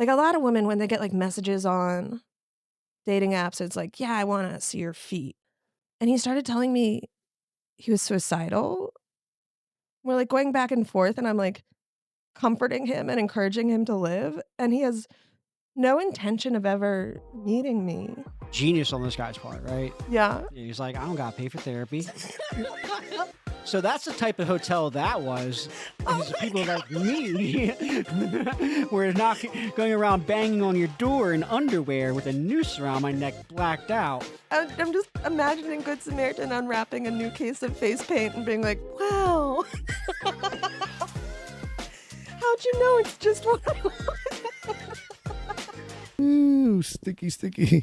Like, a lot of women, when they get, like, messages on dating apps, it's like, "Yeah, I wanna see your feet." And he started telling me he was suicidal. We're, like, going back and forth, and I'm, like, comforting him and encouraging him to live, and he has no intention of ever meeting me. Genius on this guy's part, right? Yeah. Yeah, he's like, I don't gotta pay for therapy. So that's the type of hotel that was. Oh Is my people god. like me, where not going around banging on your door in underwear with a noose around my neck, blacked out. I'm just imagining Good Samaritan unwrapping a new case of face paint and being like, "Wow. How'd you know it's just what I want?" Ooh, sticky, Sticky,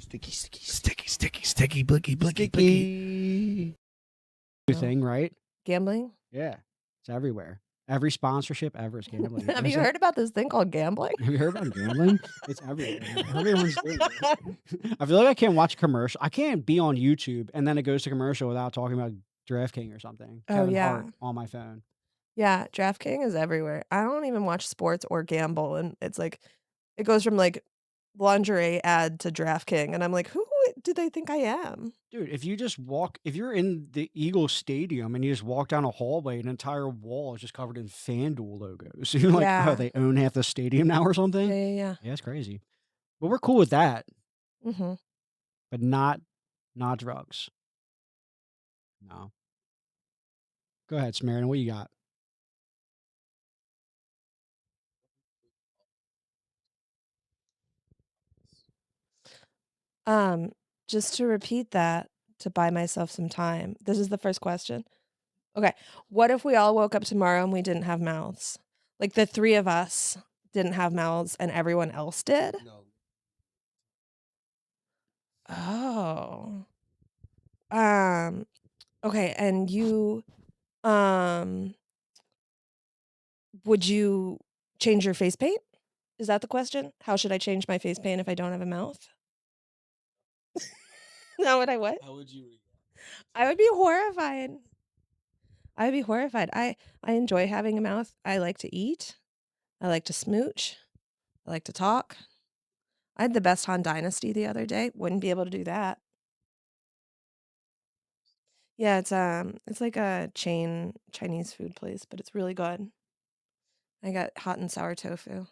sticky, blicky, blicky. New thing, right? Gambling? Yeah, it's everywhere. Every sponsorship ever is gambling. Have you heard about this thing called gambling? Have you heard about gambling? It's everywhere. Everyone's doing it. I feel like I can't watch a commercial. I can't be on YouTube and then it goes to commercial without talking about DraftKings or something. Oh, Kevin yeah. Hart on my phone. Yeah, DraftKings is everywhere. I don't even watch sports or gamble, and it's like it goes from, like, lingerie ad to DraftKings, and I'm like, "Who do they think I am?" Dude, if you're in the Eagles Stadium and you just walk down a hallway, an entire wall is just covered in FanDuel logos. You're like, oh, Yeah. they own half the stadium now or something? Yeah, yeah, yeah. Yeah, it's crazy. But we're cool with that, Mhm. but not drugs. No. Go ahead, Samaritan. What you got? Um, just to repeat that, to buy myself some time. This is the first question. Okay. What if we all woke up tomorrow and we didn't have mouths? Like, the 3 of us didn't have mouths and everyone else did? No. Oh. Um, okay, and um, would you change your face paint? Is that the question? How should I change my face paint if I don't have a mouth? Not what I would? How would you react? I would be horrified. I would be horrified. I enjoy having a mouth. I like to eat. I like to smooch. I like to talk. I had the best Han Dynasty the other day. Wouldn't be able to do that. Yeah, it's like a chain Chinese food place, but it's really good. I got hot and sour tofu.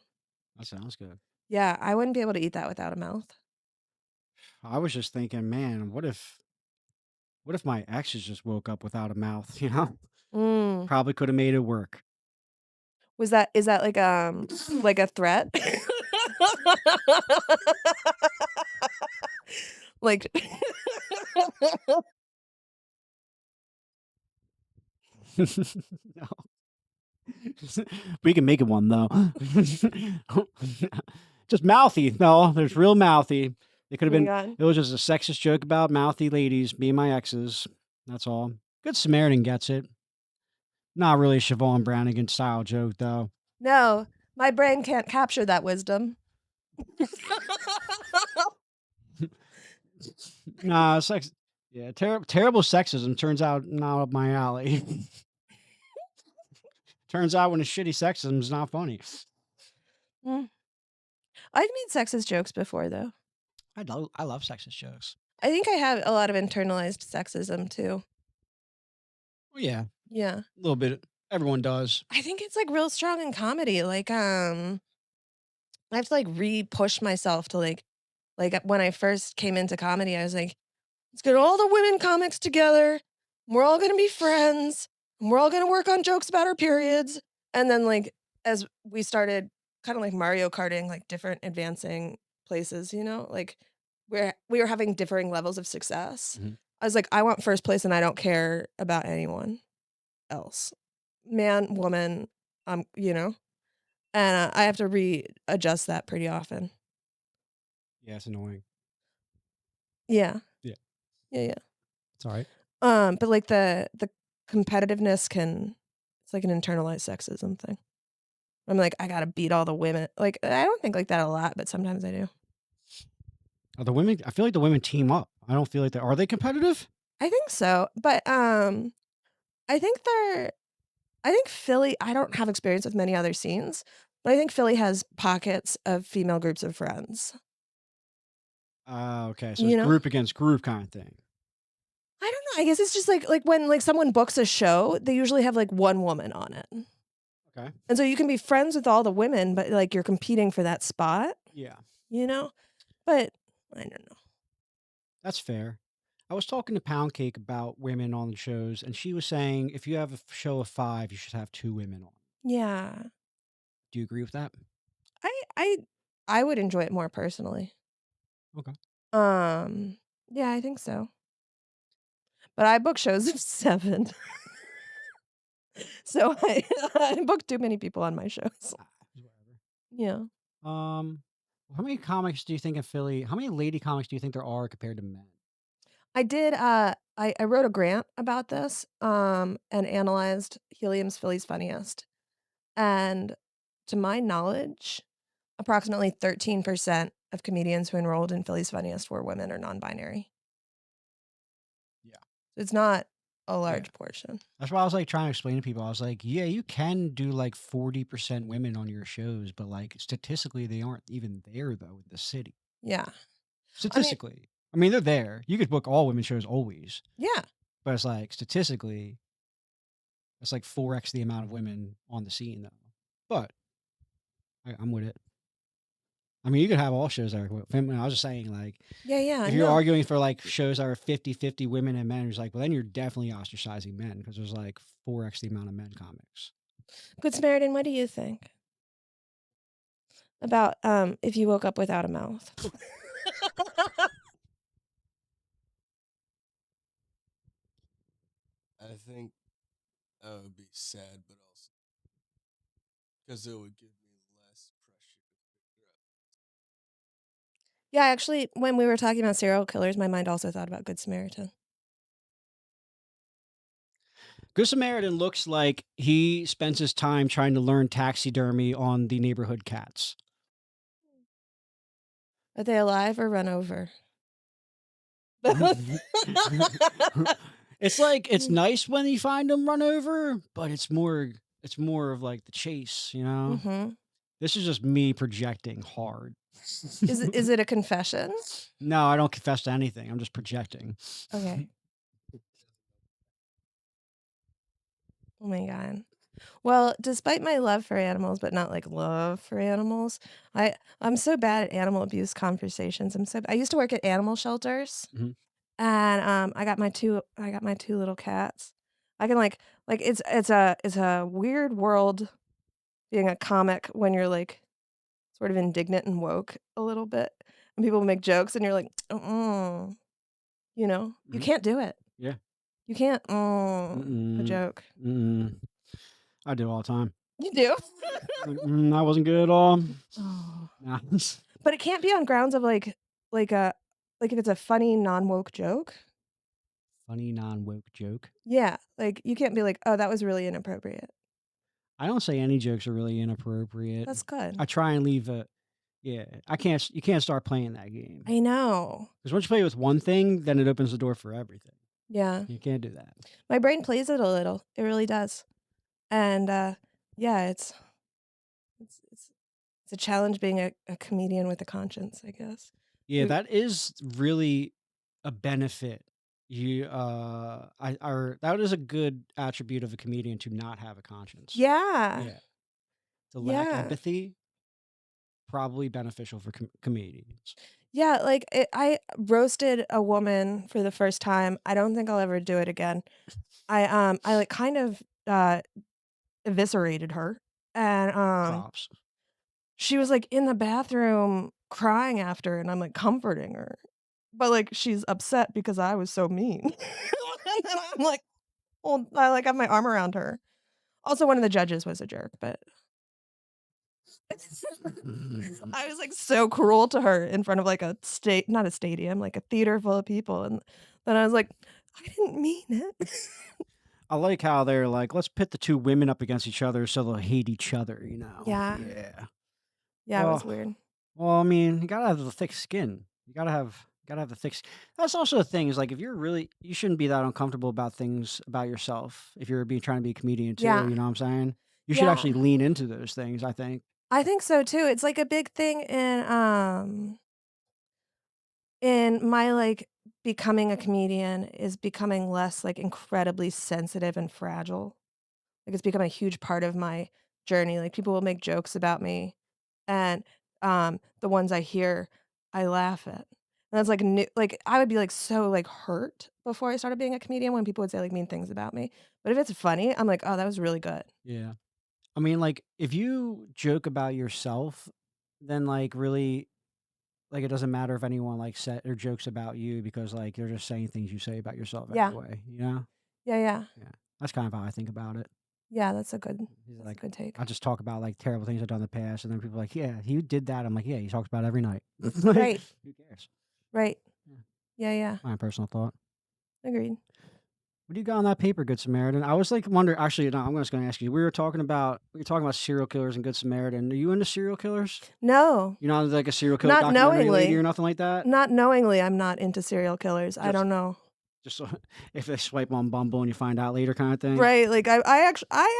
That sounds good. Yeah, I wouldn't be able to eat that without a mouth. I was just thinking, man, what if my exes just woke up without a mouth, you know? Mm. Probably could have made it work. Is that like a threat? Like No. We can make it one though. Just mouthy. No, there's real mouthy. It could Oh have my been god. it was just a sexist joke about mouthy ladies being my exes. That's all. Good Samaritan gets it. Not really a Shevaun Brannigan style joke though. No, my brain can't capture that wisdom. Nah, sex yeah, terrible sexism turns out not up my alley. Turns out when it's shitty sexism is not funny. Mm. I've made sexist jokes before, though. I love sexist jokes. I think I have a lot of internalized sexism too. Well, yeah, a Yeah. little bit. Everyone does. I think it's like real strong in comedy. Like, I have to like re-push myself to like when I first came into comedy, I was like, let's get all the women comics together. And we're all gonna be friends. And we're all gonna work on jokes about our periods. And then like as we started kind of like Mario Karting, like different advancing places, like we were having differing levels of success. Mhm. I was like, I want first place and I don't care about anyone else. Man, woman, and I have to readjust that pretty often. Yeah, it's annoying. Yeah. Yeah, Yeah, yeah. it's all right. But like the competitiveness it's like an internalized sexism thing. I'm like, I gotta beat all the women. Like, I don't think like that a lot, but sometimes I do. The women, I feel like the women team up. I don't feel like are they competitive? I think so. But I think I think Philly, I don't have experience with many other scenes, But I think Philly has pockets of female groups of friends. Okay, so it's You know? group against group kind of thing. I don't know. I guess it's just like when like someone books a show, they usually have like one woman on it. Okay. And so you can be friends with all the women, but like you're competing for that spot, Yeah, you know? But I don't know. that's fair. I was talking to Pound Cake about women on the shows, and she was saying if you have a show of 5, you should have 2 women on. Yeah. Do you agree with that? I I I would enjoy it more personally. Okay. Um yeah, I think so. But I book shows of 7. So I book too many people on my shows. Whatever. Yeah. How many comics do you think in Philly? How many lady comics do you think there are compared to men? I did I wrote a grant about this and analyzed Helium's Philly's Funniest. And to my knowledge, approximately 13% of comedians who enrolled in Philly's Funniest were women or non-binary. Yeah. It's not a Yeah. large portion. That's why I was like trying to explain to people. I was like, yeah, you can do like 40% women on your shows, but like statistically, they aren't even there though in the city. Yeah. I mean, Statistically, I mean, they're there. You could book all women shows always, yeah. but it's like statistically, it's like 4x the amount of women on the scene though. But I'm with it. I mean, you could have all shows that are feminine. I was just saying, like, Yeah, if you're no. arguing for like shows that are 50-50 women and men, it's like, well, then you're definitely ostracizing men because there's like 4x the amount of men comics. Good Samaritan, what do you think about if you woke up without a mouth? I think I would be sad, but also because it would give me less pressure to figure out. Yeah, actually, when we were talking about serial killers, my mind also thought about Good Samaritan. Good Samaritan looks like he spends his time trying to learn taxidermy on the neighborhood cats. Are they alive or run over? It's like it's nice when you find them run over, but it's more of like the chase, you know? Mm-hmm. This is just me projecting hard. Is it a confession? No, I don't confess to anything. I'm just projecting. Okay. Oh my god. Well, despite my love for animals, but not like love for animals, I'm so bad at animal abuse conversations. I used to work at animal shelters, Mhm. and I got my two little cats. I can like it's a weird world being a comic when you're like sort of indignant and woke a little bit, and people make jokes, and you're like, you Mhm. can't do it. Yeah. You can't a Mm-mm. joke. Mm-mm. I do all the time. You do. That wasn't good at all. Oh. Nah. But it can't be on grounds of like a like if it's a funny non-woke joke. Funny non-woke joke. Yeah, like you can't be like, "Oh, that was really inappropriate." I don't say any jokes are really inappropriate. That's good. I try and leave a yeah. I can't. You can't start playing that game I know. because once you play with one thing, then it opens the door for everything. Yeah. You can't do that. My brain plays it a little. It really does. And yeah, it's it's a challenge being a comedian with a conscience, I guess. Yeah, You that is really a benefit. That is a good attribute of a comedian to not have a conscience. Yeah. Yeah, to lack Yeah. empathy, probably beneficial for comedians. Yeah, like I roasted a woman for the first time. I don't think I'll ever do it again. I like kind of eviscerated her, and Props. she was like in the bathroom crying after, and I'm like comforting her, but like she's upset because I was so mean. And then I'm like, well, I like have my arm around her. Also, one of the judges was a jerk, but I was like so cruel to her in front of like not a stadium, like a theater full of people, and then I was like, I didn't mean it. I like how they're like, let's pit the two women up against each other so they'll hate each other. Yeah, Yeah. yeah, it was Well, weird. well, I mean, you gotta have the thick skin. You gotta have the thick. That's also the thing is like if you're really, you shouldn't be that uncomfortable about things about yourself if you're trying to be a comedian too. Yeah, You know what I'm saying? You should yeah. actually lean into those things. I think. I think so too. It's like a big thing in my like becoming a comedian is becoming less like incredibly sensitive and fragile. Like it's become a huge part of my journey. Like people will make jokes about me and the ones I hear I laugh at. And that's like new like I would be like so like hurt before I started being a comedian when people would say like mean things about me. But if it's funny, I'm like, "Oh, that was really good." Yeah. I mean, like, if you joke about yourself, then, like, really, like, it doesn't matter if anyone, like, said or jokes about you because, like, they're just saying things you say about yourself Yeah. anyway, you know? Yeah, yeah. Yeah. That's kind of how I think about it. Yeah, He's that's a like, good take. I just talk about, like, terrible things I've done in the past, and then people are like, "Yeah, he did that." I'm like, "Yeah, he talks about it every night." Like, Right. who cares? Right. Yeah. Yeah, yeah. My personal thought. Agreed. What do you got on that paper, Good Samaritan? I was like wondering. Actually, no, I'm just going to ask you. We were talking about serial killers and Good Samaritan. Are you into serial killers? No. You're not like a serial killer Not documentary lady or knowingly. nothing like that. Not knowingly, I'm not into serial killers. I Just, don't know. just so, if they swipe on Bumble and you find out later, kind of thing. Right, like, I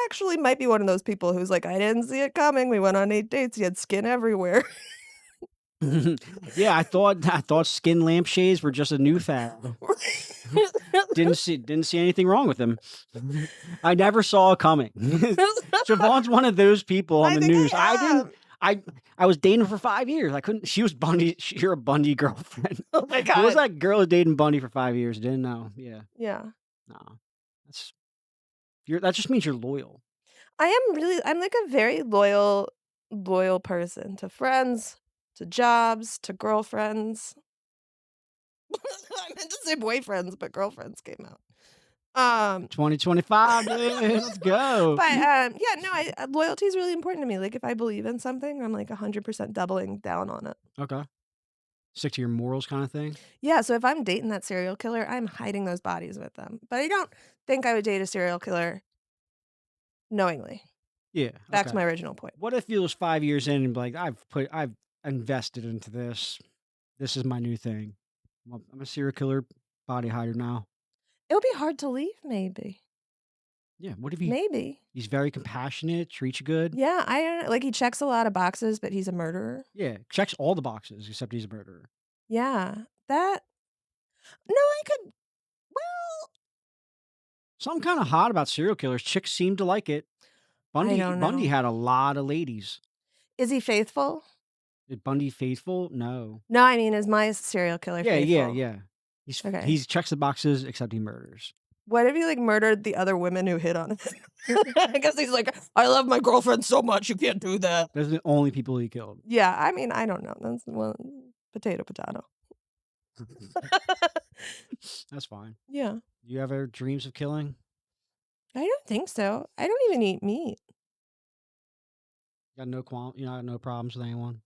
actually might be one of those people who's like, "I didn't see it coming, we went on 8 dates, he had skin everywhere." Yeah, I thought skin lampshades were just a new fad. Didn't see anything wrong with them. I never saw it coming. Siobhan's one of those people on I the think news. I I didn't. am. I was dating her for 5 years. I couldn't. She was Bundy. You're a Bundy girlfriend. Oh my Who was god. that girl who dated Bundy for 5 years? Didn't know. Yeah. Yeah. No. That's that just means you're loyal. I'm like a very loyal person to friends, to jobs, to girlfriends. I meant to say boyfriends, but girlfriends came out. Um, 2025, dude. Let's go. but, yeah, no, loyalty is really important to me, like, if I believe in something, I'm, like, 100% doubling down on it. Okay. Stick to your morals, kind of thing. Yeah, so if I'm dating that serial killer, I'm hiding those bodies with them, but I don't think I would date a serial killer knowingly. Yeah. Back to Okay. my original point. What if it was 5 years in and be like, I've invested into this. This is my new thing. I'm a serial killer body hider now. It would be hard to leave, maybe. Yeah. What if Maybe. he's very compassionate, treats you good? Yeah, I don't know, like, he checks a lot of boxes, but he's a murderer. Yeah. Checks all the boxes except he's a murderer. Yeah, that no, I could well, Something kind of hot about serial killers. Chicks seem to like it. I Bundy don't Bundy know. had a lot of ladies. Is he faithful? Is Bundy faithful? No. No, I mean, is my serial killer Yeah, yeah, faithful? yeah. Okay. He's checks the boxes except he murders. What if he, like, murdered the other women who hit on him? I guess he's like, "I love my girlfriend so much, you can't do that." Those are the only people he killed. Yeah, I mean, I don't know. That's well, potato, potato. That's fine. Yeah. You ever dreams of killing? I don't think so. I don't even eat meat. You know, no problems with anyone.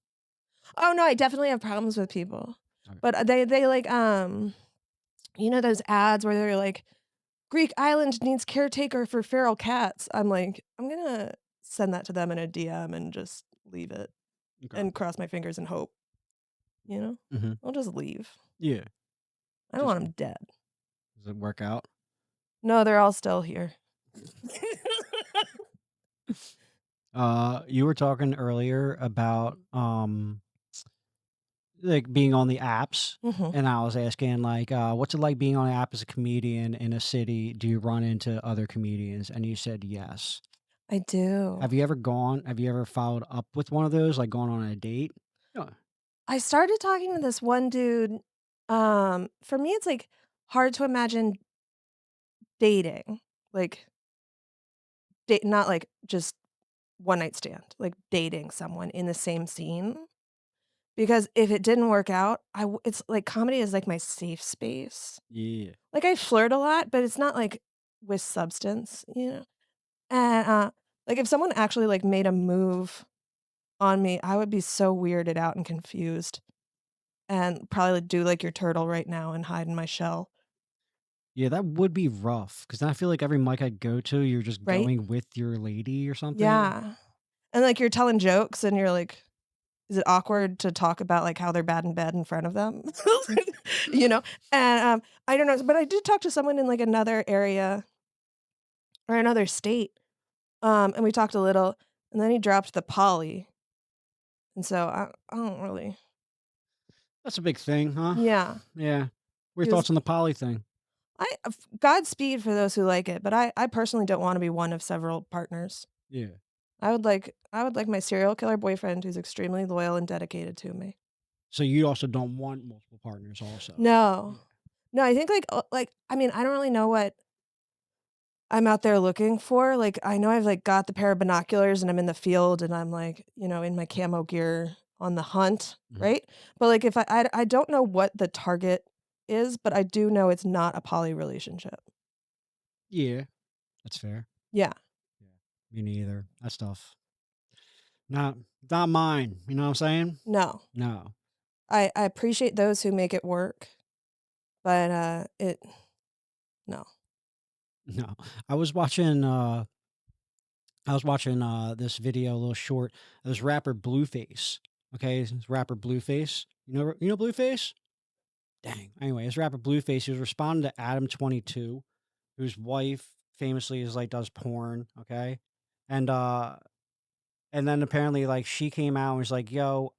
Oh, no, I definitely have problems with people. Okay. But they like, you know those ads where they're like, "Greek island needs caretaker for feral cats." I'm like, I'm gonna send that to them in a DM and just leave it Okay. and cross my fingers and hope, you know? Mm-hmm. I'll just leave. Yeah. I don't want them dead. Does it work out? No, they're all still here. You were talking earlier about like being on the apps, Mhm. and I was asking like, what's it like being on an app as a comedian in a city? Do you run into other comedians? And you said yes. I do. Have you ever followed up with one of those, like gone on a date? No. I started talking to this one dude, for me, it's, like, hard to imagine dating, like, date not, like, just one night stand, like, dating someone in the same scene, because if it didn't work out, it's, like, comedy is, like, my safe space. Yeah. Like, I flirt a lot, but it's not, like, with substance, you know? And, like, if someone actually, like, made a move on me, I would be so weirded out and confused and probably do like your turtle right now and hide in my shell, Yeah, that would be rough because I feel like every mic I go to, you're just right? going with your lady or something. Yeah. And, like, you're telling jokes and you're like, is it awkward to talk about, like, how they're bad in bed in front of them? You know? And, I don't know, but I did talk to someone in, like, another area or another state, and we talked a little, and then he dropped the poly. And so I don't really. That's a big thing, huh? Yeah. Yeah. What are your He was thoughts on the poly thing? Godspeed for those who like it, but I personally don't wanna be one of several partners. Yeah. I would like my serial killer boyfriend who's extremely loyal and dedicated to me. So you also don't want multiple partners also? No. Yeah. No, I think, I mean, I don't really know what I'm out there looking for. Like, I know I've, like, got the pair of binoculars and I'm in the field and I'm, like, in my camo gear on the hunt, Mhm. right? But, like, if I don't know what the target is, but I do know it's not a poly relationship. Yeah, that's fair. Yeah. Yeah. Me neither. That stuff. Not not mine. You know what I'm saying? No. No. I appreciate those who make it work, but, no. No. I was watching this video, a little short, of this rapper Blueface. Okay, this rapper Blueface. You know Blueface? Dang. Anyway, this rapper Blueface, he was responding to Adam 22, whose wife famously is like does porn, okay? And and then apparently like she came out and was like, "Yo,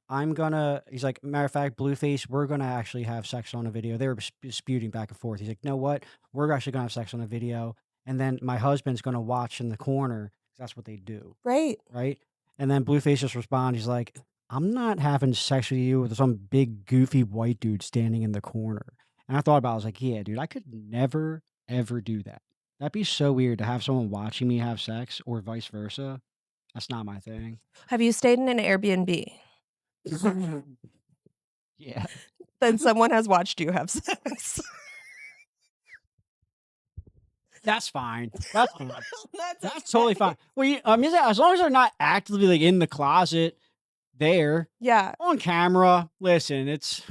he's like, matter of fact, Blueface, we're gonna actually have sex on a video." They were disputing back and forth. He's like, "No, what? We're actually gonna have sex on a video, and then my husband's gonna watch in the corner 'cause that's what they do." Right. Right? And then Blueface just responds, he's like, "I'm not having sex with you with some big goofy white dude standing in the corner." And I thought about it, I was like, yeah, dude, I could never, ever do that. That'd be so weird to have someone watching me have sex or vice versa. That's not my thing. Have you stayed in an Airbnb? Yeah. Then someone has watched you have sex. That's fine. That's fine. That's totally okay. fine. Well, I mean, as long as they're not actively like in the closet there Yeah, on camera, listen, it's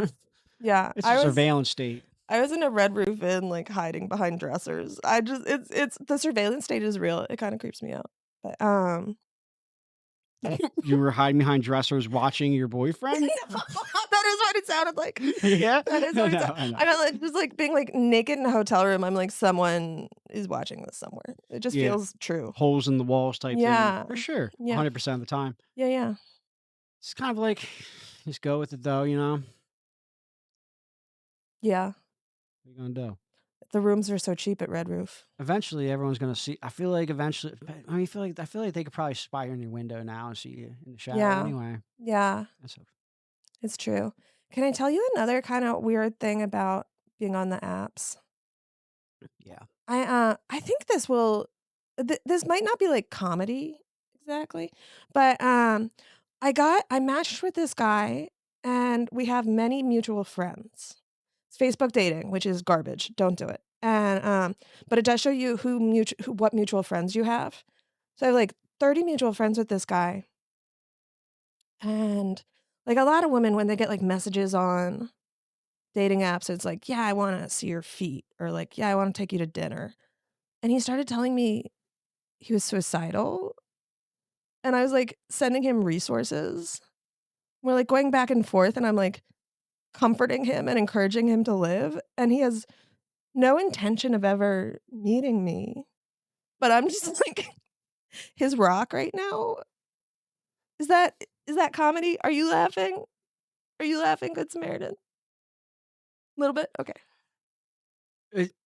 yeah. it's a I was surveillance state. I was in a Red Roof Inn, like, hiding behind dressers. I just it's the surveillance state is real. It kinda creeps me out. But, You were hiding behind dressers watching your boyfriend? No, that is what it sounded like. Yeah? That is I what it know, sounded I know. I meant, like, just, like, being, like, naked in a hotel room, I'm like, "Someone is watching this somewhere." It just Yeah. feels true. Holes in the walls type thing. Yeah. For sure. Yeah. 100% of the time. Yeah, yeah. It's kind of like, just go with it though, you know? What Yeah. are you gonna do? The rooms are so cheap at Red Roof. Eventually, everyone's gonna see. I feel like eventually, but, I mean, I feel like they could probably spy in your window now and see you in the shower Yeah. anyway. Yeah. That's a, It's true. Can I tell you another kinda weird thing about being on the apps? yeah. I think this might not be, like, comedy exactly, but, I matched with this guy, and we have many mutual friends. It's Facebook dating, which is garbage, don't do it, and, but it does show you what mutual friends you have. So I have, like, 30 mutual friends with this guy, and, like, a lot of women, when they get, like, messages on dating apps, it's like, "Yeah, I wanna see your feet," or like, "Yeah, I wanna take you to dinner." And he started telling me he was suicidal, and I was, like, sending him resources. We're, like, going back and forth, and I'm, like, comforting him and encouraging him to live, and he has no intention of ever meeting me, but I'm just, like, his rock right now. Is that is that comedy? Are you laughing? Are you laughing, Good Samaritan? Little bit? Okay.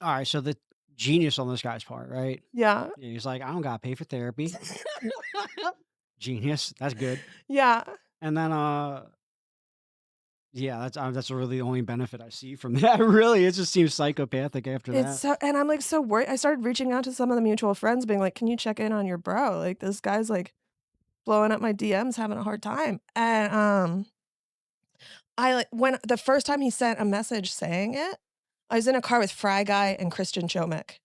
All right. So the genius on this guy's part, right? Yeah. Yeah, he's like, I don't gotta pay for therapy. Genius. That's good. Yeah. And then, yeah, that's really the only benefit I see from that. Really, it just seems psychopathic after It's that. so and I'm, like, so worried. I started reaching out to some of the mutual friends being like, "Can you check in on your bro? Like, this guy's, like, blowing up my DMs, having a hard time." And, when the first time he sent a message saying it, I was in a car with Fry Guy and Christian Chomick,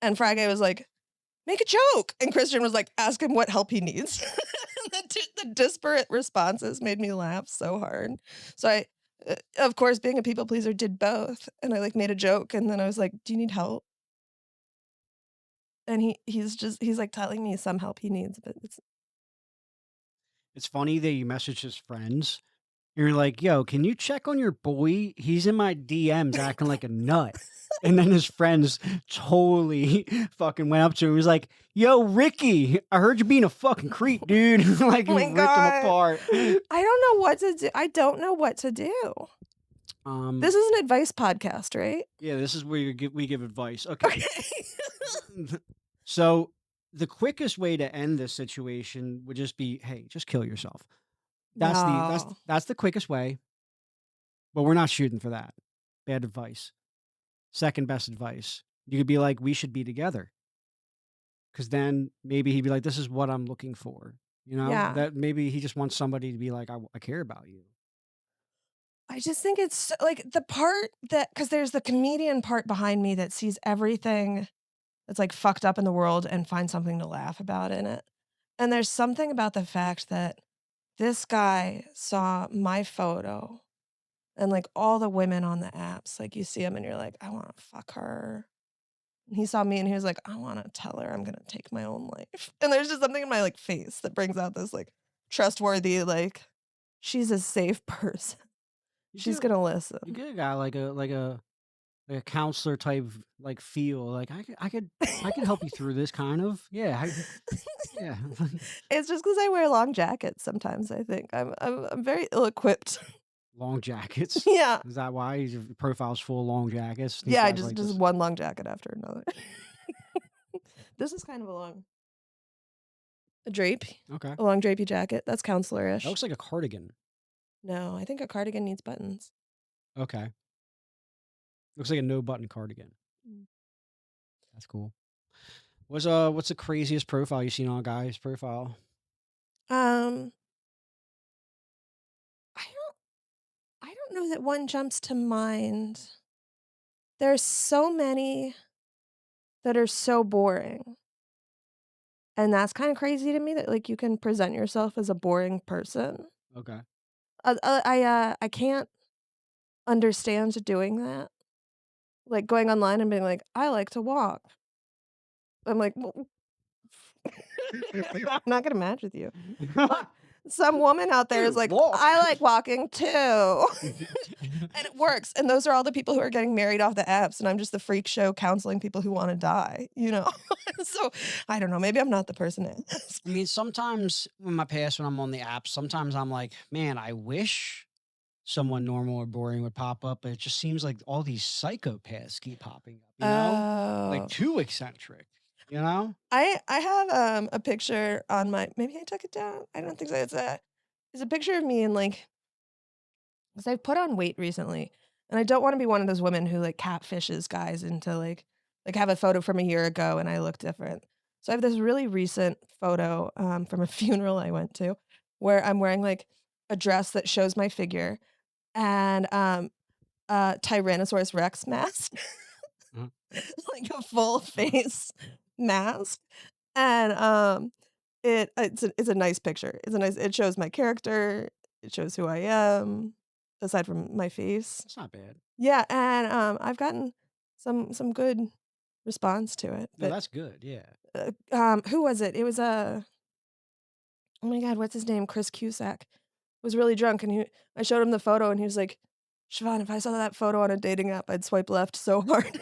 and Fry Guy was like, "Make a joke," and Christian was like, "Ask him what help he needs." The disparate responses made me laugh so hard. So of course, being a people pleaser, did both, and I, like, made a joke, and then I was like, "Do you need help?" And he's, like, telling me some help he needs, but It's funny that you message his friends. And you're like, yo, can you check on your boy? He's in my DMs acting like a nut. And then his friends totally fucking went up to him. He was like, "Yo, Ricky, I heard you being a fucking creep, dude." Like, Oh he my ripped him God. apart. I don't know what to do. I don't know what to do. This is an advice podcast, right? Yeah, this is where we give advice. Okay. Okay. So the quickest way to end this situation would just be, hey, just kill yourself. That's No. that's the quickest way, but we're not shooting for that. Bad advice. Second best advice. You could be like, we should be together. Cause then maybe he'd be like, this is what I'm looking for. You know, Yeah. that maybe he just wants somebody to be like, I care about you. I just think it's like the part that, because there's the comedian part behind me that sees everything that's like fucked up in the world and finds something to laugh about in it. And there's something about the fact that this guy saw my photo and like all the women on the apps, like you see them and you're like, I want to fuck her. And he saw me and he was like, I want to tell her I'm going to take my own life. And there's just something in my like face that brings out this like trustworthy, like, she's a safe person. You She's get going to listen. you get a guy like a counselor type like feel. Like I could help you through this kind of. Yeah. Yeah. It's just because I wear long jackets sometimes, I think. I'm very ill-equipped. Long jackets. Yeah. Is that why your profile's full of long jackets? These Yeah, I guys like just this. one long jacket after another. This is kind of a drape, Okay. a long drapey jacket. That's That counselor-ish. looks like a cardigan. No, I think a cardigan needs buttons. Okay. Looks like a no button cardigan. Mm. That's cool. What's the craziest profile you've seen on a guy's profile? Um, I don't know that one jumps to mind. There's so many that are so boring. And that's kind of crazy to me that like you can present yourself as a boring person. Okay. I can't understand doing that. Like going online and being like, I like to walk. I'm like, well, I'm not gonna match with you. But some woman out there is like, Walk. I like walking too. And it works. And those are all the people who are getting married off the apps. And I'm just the freak show counseling people who want to die, you know? So I don't know. Maybe I'm not the person to ask. I mean, sometimes in my past when I'm on the app, sometimes I'm like, man, I wish someone normal or boring would pop up, but it just seems like all these psychopaths keep popping up, you know? Like Oh. too eccentric, you know? I have a picture on my, maybe I took it down. I don't think so. It's a picture of me and like, because I've put on weight recently, and I don't want to be one of those women who like catfishes guys into like have a photo from a year ago and I look different. So I have this really recent photo from a funeral I went to, where I'm wearing like a dress that shows my figure and a Tyrannosaurus Rex mask, Mhm. like a full face mask, and it's a nice picture. It shows my character. It shows who I am, aside from my face. That's not bad. Yeah, and, I've gotten some good response to it, No, but, that's good. Yeah. who was it? It was, oh my god, what's his name? Chris Cusack was really drunk, and I showed him the photo, and he was like, "Shevaun, if I saw that photo on a dating app, I'd swipe left so hard."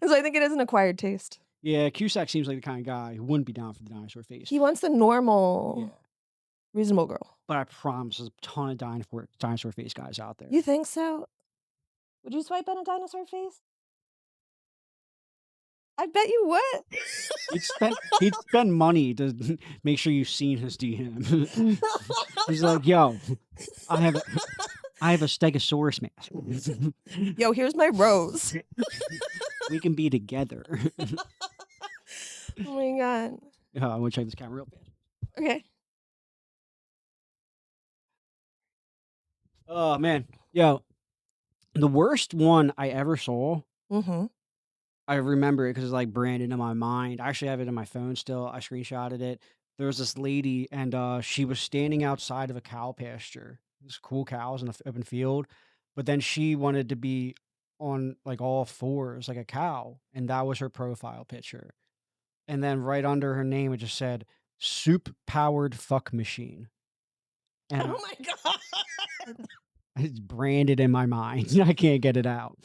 And so I think it is an acquired taste. Yeah. Cusack seems like the kind of guy who wouldn't be down for the dinosaur face. He wants the normal, Yeah. reasonable girl. But I promise there's a ton of dinosaur face guys out there. You think so? Would you swipe on a dinosaur face? I bet you would. He'd spend money to make sure you've seen his DM. He's like, yo, I have a Stegosaurus mask. Yo, here's my rose. We can be together. Oh my god. I'm gonna check this camera real fast. Okay. Oh man, yo, the worst one I ever saw. Mhm. I remember it because it's like branded in my mind. I actually have it in my phone still. I screenshotted it. There was this lady, and she was standing outside of a cow pasture. There's cool cows in the open field, but then she wanted to be on like all fours, like a cow, and that was her profile picture. And then right under her name, it just said "soup powered fuck machine," and Oh my god. it's branded in my mind. I can't get it out.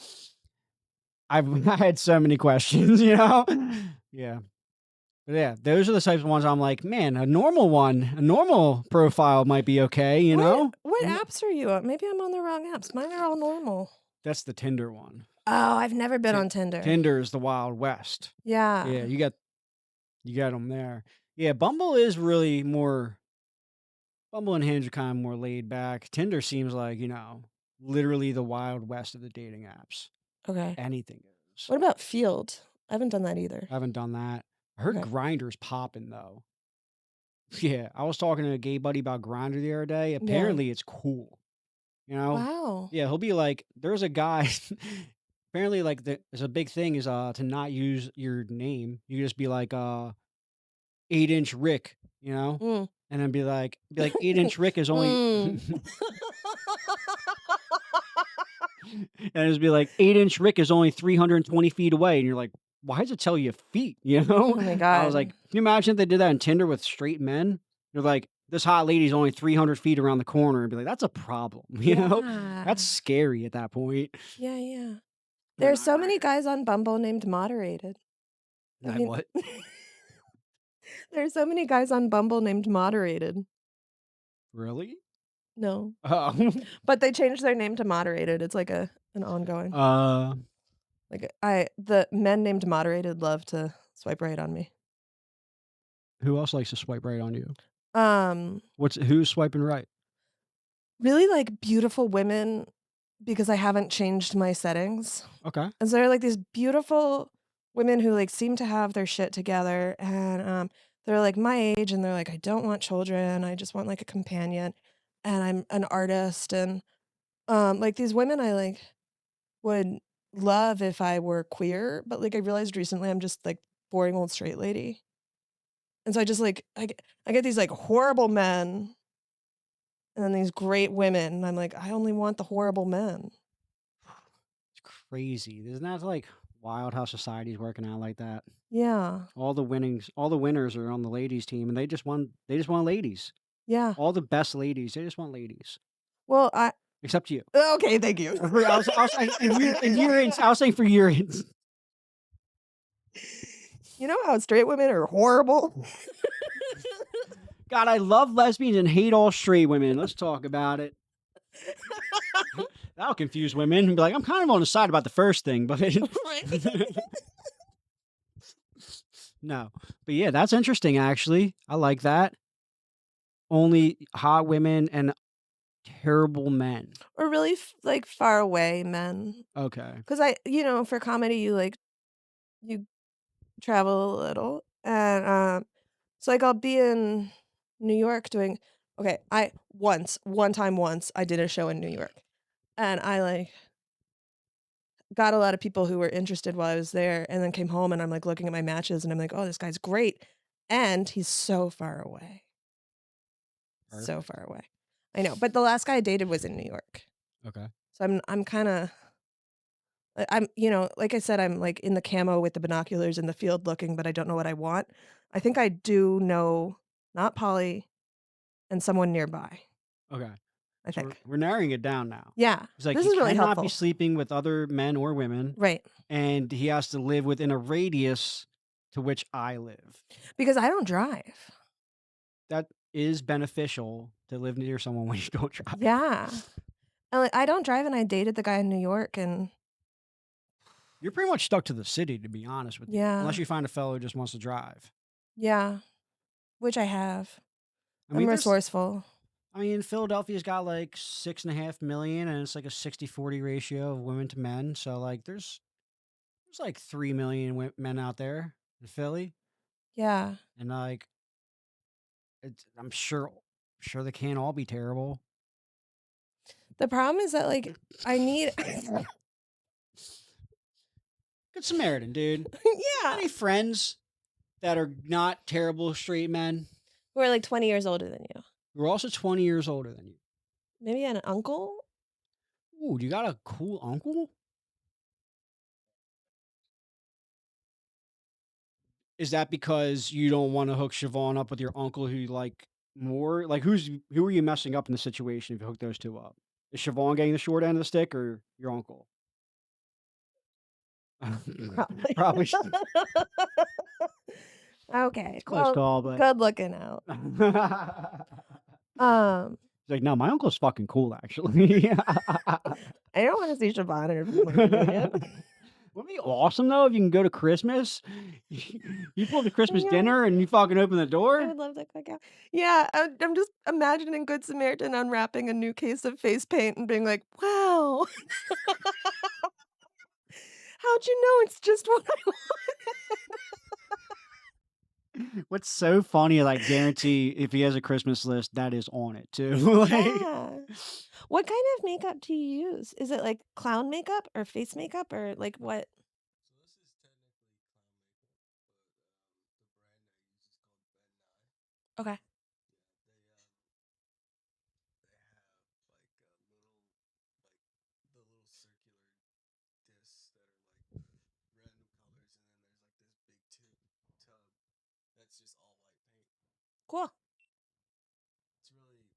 I've I had so many questions, you know? Yeah. But yeah, those are the types of ones I'm like, man, a normal profile might be okay, you know? What I'm not- apps are you on? Maybe I'm on the wrong apps. Mine are all normal. That's the Tinder one. Oh, I've never been Ti on Tinder. Tinder is the Wild West. Yeah. Yeah, you got them there. Yeah, Bumble is really more Bumble and Hinge are kind of more laid back. Tinder seems like, literally the Wild West of the dating apps. Okay. Anything goes. What about Field? I haven't done that either. I haven't done that. I heard Okay. Grindr's popping though. Yeah, I was talking to a gay buddy about Grindr the other day. Yeah. Apparently, it's cool. Wow. Yeah, he'll be like, there's a guy. Apparently, like, there's a big thing is to not use your name. You just be like 8-inch Rick, Mm. and then be like 8-inch Rick is only, Mm. and just be like 8-inch Rick is only 320 feet away, and you're like, why does it tell you feet? Oh my I was like, God. can you imagine if they did that on Tinder with straight men? They're like, this hot lady's only 300 feet around the corner, and be like, that's a problem, Yeah. That's scary at that point. Yeah, yeah. But There's so many guys on Bumble named Moderated. Have I you what? There's so many guys on Bumble named Moderated. Really? No. Oh. But they changed their name to Moderated. It's like an ongoing. Like the men named Moderated love to swipe right on me. Who else likes to swipe right on you? Um, Who's swiping right? really like beautiful women because I haven't changed my settings. Okay. And so they're like these beautiful women who like seem to have their shit together and they're like my age and they're like I don't want children. I just want like a companion and I'm an artist and like these women I like would love if I were queer, but like I realized recently I'm just like boring old straight lady. And so I just like I get these like horrible men and then these great women and I'm like I only want the horrible men. It's crazy. Isn't that like wild how society's working out like that? Yeah. All the winners are on the ladies team, and they just want ladies. Yeah. All the best ladies, they just want ladies. Well, Except you. okay, thank you. I was saying for your You know how straight women are horrible? God, I love lesbians and hate all straight women. Let's talk about it. That'll confuse women and be like, I'm kind of on the side about the first thing, but no. But yeah, that's interesting actually. I like that. Only hot women and terrible men. Or really like far away men. Okay. Because for comedy, you travel a little. And so like I'll be in New York doing, okay, one time I did a show in New York. And I like got a lot of people who were interested while I was there and then came home and I'm like looking at my matches and I'm like, oh, this guy's great. And he's so far away. So Perfect. far away. I know. But the last guy I dated was in New York. Okay. So I'm kind of like I said, I'm like in the camo with the binoculars in the field looking, but I don't know what I want. I think I do know not Polly and someone nearby. Okay. I So think. we're narrowing it down now. Yeah. It's like This he is really cannot helpful. be sleeping with other men or women, Right. and he has to live within a radius to which I live. Because I don't drive. That is beneficial to live near someone when you don't drive. Yeah. And like, I don't drive and I dated the guy in New York and You're pretty much stuck to the city, to be honest with you. Yeah. Unless you find a fellow who just wants to drive. yeah, which I have. I mean, I'm there's- resourceful. I mean, Philadelphia's got like 6.5 million, and it's like a 60-40 ratio of women to men. So like, there's like 3 million men out there in Philly, Yeah. and like, I'm sure they can't all be terrible. The problem is that like I need Good Samaritan, dude. yeah. Any friends that are not terrible straight men Who are like 20 years older than you. who are also 20 years older than you? Maybe an uncle? Ooh, you got a cool uncle? Is that because you don't want to hook Shevaun up with your uncle who you like more? Like, who are you messing up in the situation if you hook those two up? Is Shevaun getting the short end of the stick or your uncle? Probably. Probably should. Okay, Close well, call, but good looking out. Um, He's like, no, my uncle's fucking cool, actually. I don't wanna see Shevaun at her family reunion. Wouldn't it be awesome though if you can go to Christmas? You pull up to Christmas Yeah. dinner and you fucking open the I door. would love to cook out. Yeah, I'm just imagining Good Samaritan unwrapping a new case of face paint and being like, "Wow, how'd you know it's just what I What's so funny is I guarantee if he has a Christmas list, that is on it too. want?" Like, Yeah. What kind of makeup do you use? Is it, like, clown makeup or face makeup or, like, what? So this is technically clown makeup, but the brand I use is called Ben 9. Okay. Yeah, they have like the little circular discs that are like random colors, and then there's like this big tub that's just all white paint. Cool. It's really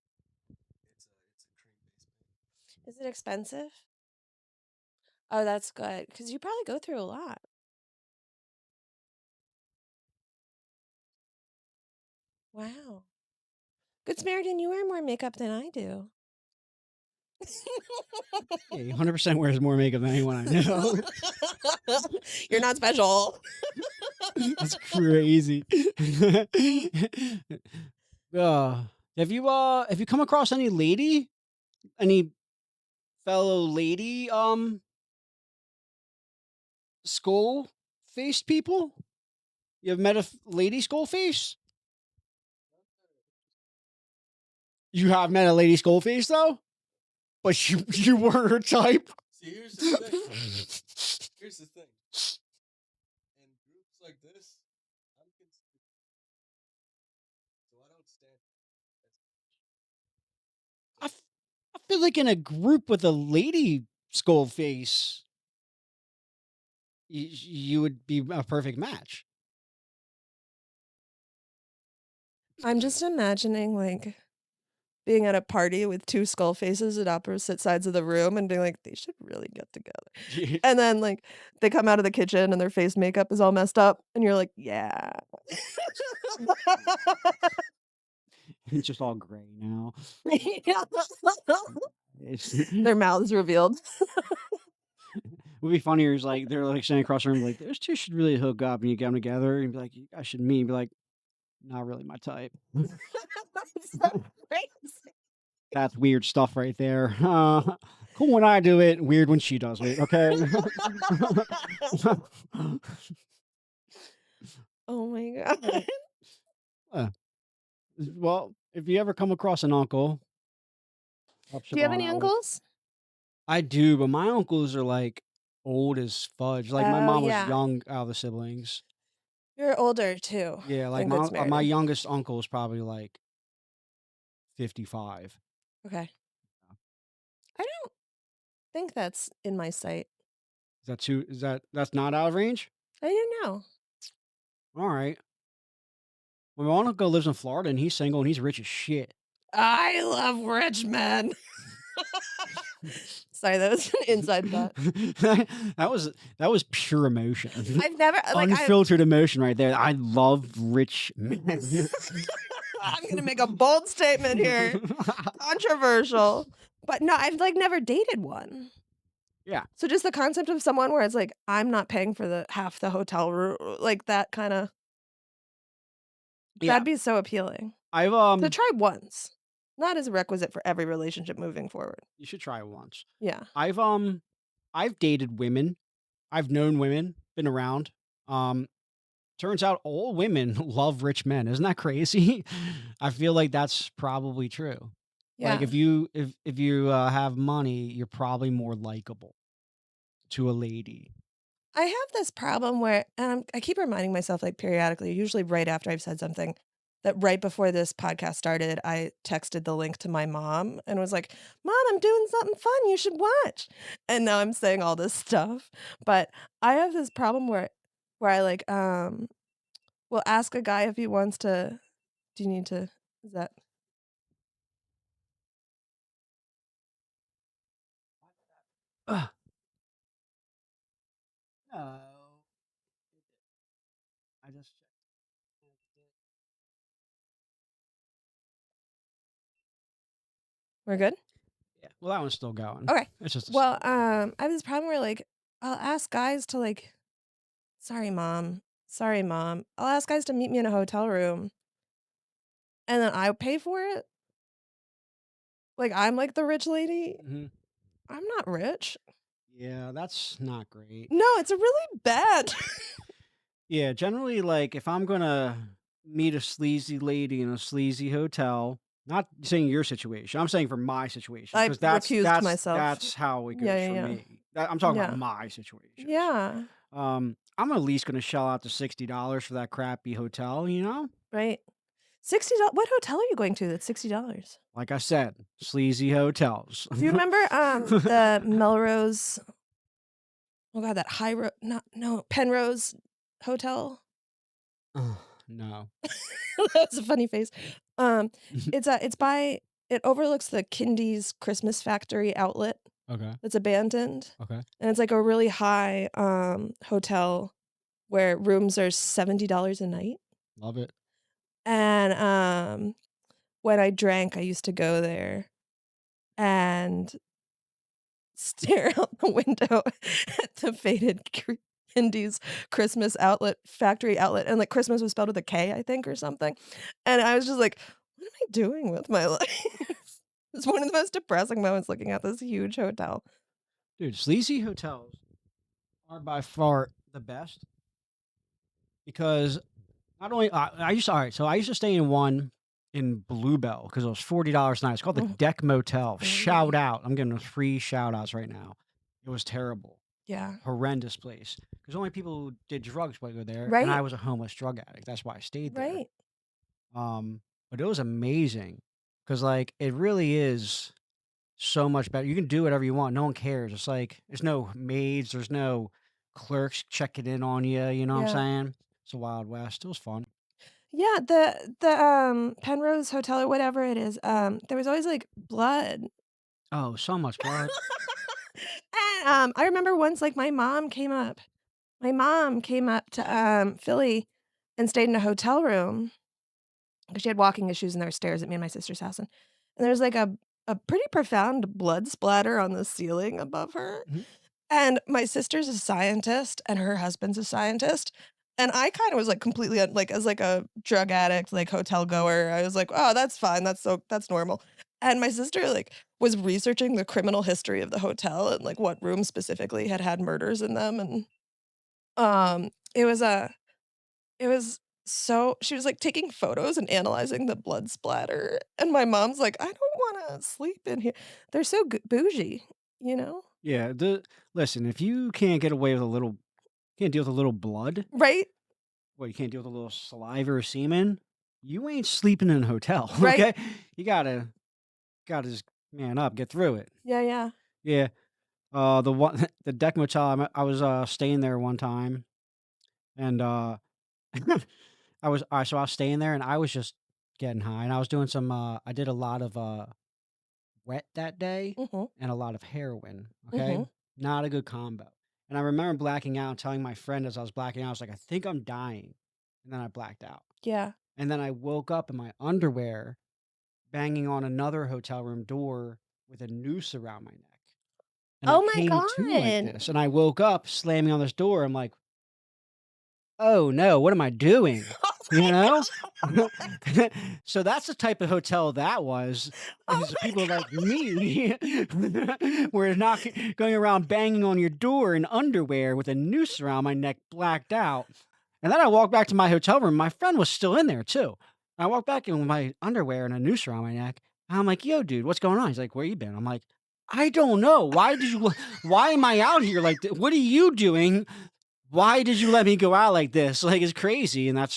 it's a cream based paint. Is it expensive? Oh, that's good because you probably go through a lot. Wow. Good Samaritan, you wear more makeup than I do. yeah, he 100% wears more makeup than anyone I know. You're not special. That's crazy. Have you come across any fellow lady skull faced people? You have met a lady skull face? You have met a lady skull face though, but you weren't her type. See, here's the thing. Here's the thing. In groups like this, I'm considered, so I don't stand. I feel like in a group with a lady skull face, you would be a perfect match. I'm just imagining, like, being at a party with 2 skull faces at opposite sides of the room and being like, "They should really get together." And then, like, they come out of the kitchen and their face makeup is all messed up, and you're like, "Yeah." It's just all gray now. Yeah. It's, Their mouths revealed. would be funnier is like they're like standing across the room, like those two should really hook up, and you get them together, and be like, you guys should meet. And be like, not really my type. That's so crazy. That's weird stuff right there. Cool when I do it, weird when she does it. Okay. Oh my god. Uh, well, if you ever come across an uncle, help Do you have Siobhan any out with. uncles? I do, but my uncles are like old as fudge. Like my Oh, mom was yeah. young out of the siblings. You're older too Yeah, like than Good my Samaritan. youngest uncle is probably like 55. Okay. I don't think that's in my sight. Is that too? That's not out of range? I didn't know. All right. Well, my uncle lives in Florida and he's single and he's rich as shit. I love rich men. Sorry, that was an inside thought. that was pure emotion. I've never like I Unfiltered emotion right there. I love rich men. I'm gonna make a bold statement here. Controversial. But no, I've like never dated one. Yeah. So just the concept of someone where it's like, I'm not paying for the half the hotel room, like that kind of Yeah. that'd be so appealing. I've To try once. Not as a requisite for every relationship moving forward. you should try it once. Yeah. I've dated women. I've known women, been around. Turns out all women love rich men. Isn't that crazy? I feel like that's probably true. Like Yeah. if you have money, you're probably more likable to a lady. I have this problem where, and I keep reminding myself like periodically, usually right after I've said something, that right before this podcast started, I texted the link to my mom and was like, "Mom, I'm doing something fun. You should watch." And now I'm saying all this stuff. But I have this problem where I like will ask a guy if he wants to. Do you need to? Is that Ugh. No. I just checked. We're good? Yeah. Well, that one's still going. Okay. It's just a Well, slow one. I have this problem where, like, I'll ask guys to, like, "Sorry, mom. Sorry, mom." I'll ask guys to meet me in a hotel room, and then I pay for it. Like, I'm, like, the rich lady. Hmm. I'm not rich. Yeah, that's not great. No, it's a really bad. Yeah, generally, like if I'm gonna meet a sleazy lady in a sleazy hotel, not saying your situation, I'm saying for my situation I because that's recused that's myself. that's how it Yeah, goes yeah, for yeah. me. I'm talking about Yeah. my situations. Yeah. I'm at least gonna shell out the $60 for that crappy hotel. Right. $60. What hotel are you going to that's $60? Like I said, sleazy hotels. Do you remember the Melrose? Oh god, that High Road, not no Penrose Hotel. Ugh, no. That's a funny face. It's by it overlooks the Kindy's Christmas Factory outlet Okay. that's abandoned, Okay. and it's like a really high hotel where rooms are $70 a night. Love it. And when I drank, I used to go there and stare out the window at the faded Kindy's Christmas outlet factory outlet, and like Christmas was spelled with a K, I think, or something. And I was just like, "What am I doing with my life?" It's one of the most depressing moments looking at this huge hotel. Dude, sleazy hotels are by far the best because not only I used to, all right, so I used to stay in one in Bluebell because it was $40 a night. It's called the Mhm. Deck Motel. Shout Ooh. out! I'm giving them free shout outs right now. It was terrible, Yeah. horrendous place. Because only people who did drugs would go there, and Right. I was a homeless drug addict. That's why I stayed there. Right. But it was amazing because like it really is so much better. You can do whatever you want. No one cares. It's like there's no maids, there's no clerks checking in on you. You know what I'm Yeah. saying? It's a Wild West. It was fun. Yeah, the Penrose Hotel or whatever it is, there was always like blood. Oh, so much blood. And I remember once like my mom came up to Philly and stayed in a hotel room because she had walking issues and there were stairs at me and my sister's house, and there was like a pretty profound blood splatter on the ceiling above her. Mhm. And my sister's a scientist and her husband's a scientist. And I kind of was like completely like as like a drug addict, like hotel goer, I was like, "Oh, that's fine. That's normal." And my sister like was researching the criminal history of the hotel and like what rooms specifically had murders in them, and it was a it was so she was like taking photos and analyzing the blood splatter, and my mom's like, "I don't want to sleep in here. They're so bougie, you know?" Yeah. Listen, if you can't get away with can't deal with a little blood, Right? well, you can't deal with a little saliva or semen. You ain't sleeping in a hotel. Right? Okay, you gotta just man up, get through it. Yeah, yeah. Yeah. The one the Deck Motel. I was staying there one time, and so I was staying there, and I was just getting high, and I was doing some. I did a lot of wet that day, Mhm. and a lot of heroin. Okay, Mhm. not a good combo. And I remember blacking out, and telling my friend as I was blacking out, I was like, I think I'm dying, and then I blacked out, Yeah. and then I woke up in my underwear, banging on another hotel room door with a noose around my neck. And I Oh my came to like god. this, and I woke up slamming on this door. I'm like, "Oh, no, what am I doing?" Oh You my know? god. So that's the type of hotel that was, Oh is my people god. like me were not going around banging on your door in underwear with a noose around my neck, blacked out. And then I walked back to my hotel room. My friend was still in there too. I walked back in with my underwear and a noose around my neck. And I'm like, "Yo, dude, what's going on?" He's like, "Where you been?" I'm like, "I don't know. Why am I out here like What are you doing? Why did you let me go out like this? Like, it's crazy." And that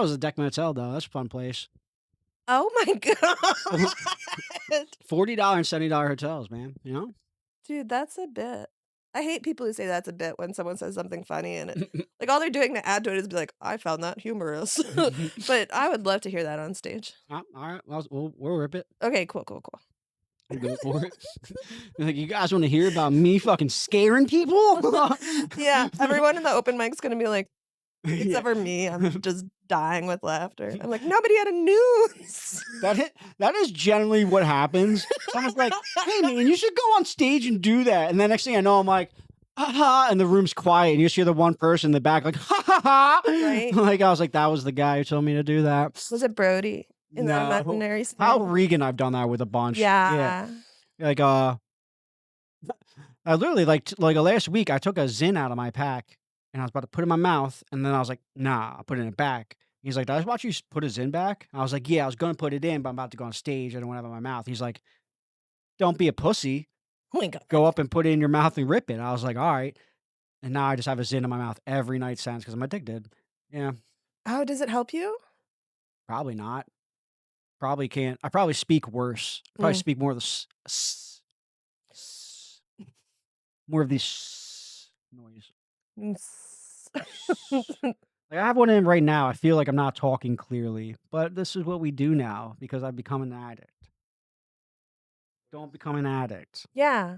was a Deck Motel though. That's a fun place. Oh my god. $40 and $70 hotels, man. Dude, that's a bit. I hate people who say that's a bit when someone says something funny and it like all they're doing to add to it is be like, "I found that humorous." But I would love to hear that on stage. All right, well, we'll rip it. Okay, cool, cool, cool. Go for it. Like, you guys want to hear about me fucking scaring people? Yeah, everyone in the open mic's gonna be like, Yeah. except for me, I'm just dying with laughter. I'm like, nobody had a news. That is generally what happens. Someone's like, "Hey man, you should go on stage and do that." And then next thing I know, I'm like, "Ha ha," and the room's quiet, and you just hear the one person in the back like, "Ha ha ha!" Right. Like I was like, "That was the guy who told me to do that." Was it Brody in that No, imaginary Hal scenario? Regan, I've done that with a bunch. Yeah, Yeah. like I literally like last week I took a Zin out of my pack and I was about to put it in my mouth, and then I was like, "Nah, I'll put it in it back." He's like, "Did I just watch you put a Zin back?" I was like, "Yeah, I was gonna put it in, but I'm about to go on stage. I don't want to have it in my mouth." He's like, "Don't be a pussy. Oh my god. Go up and put it in your mouth and rip it." I was like, "All right." And now I just have a Zin in my mouth every night since because I'm addicted. Yeah, Oh, does it help you? probably not. Probably can't. I probably speak worse. Probably Mm. speak more of the more of the noise. Like I have one in right now. I feel like I'm not talking clearly, but this is what we do now because I've become an addict. Don't become an addict. Yeah.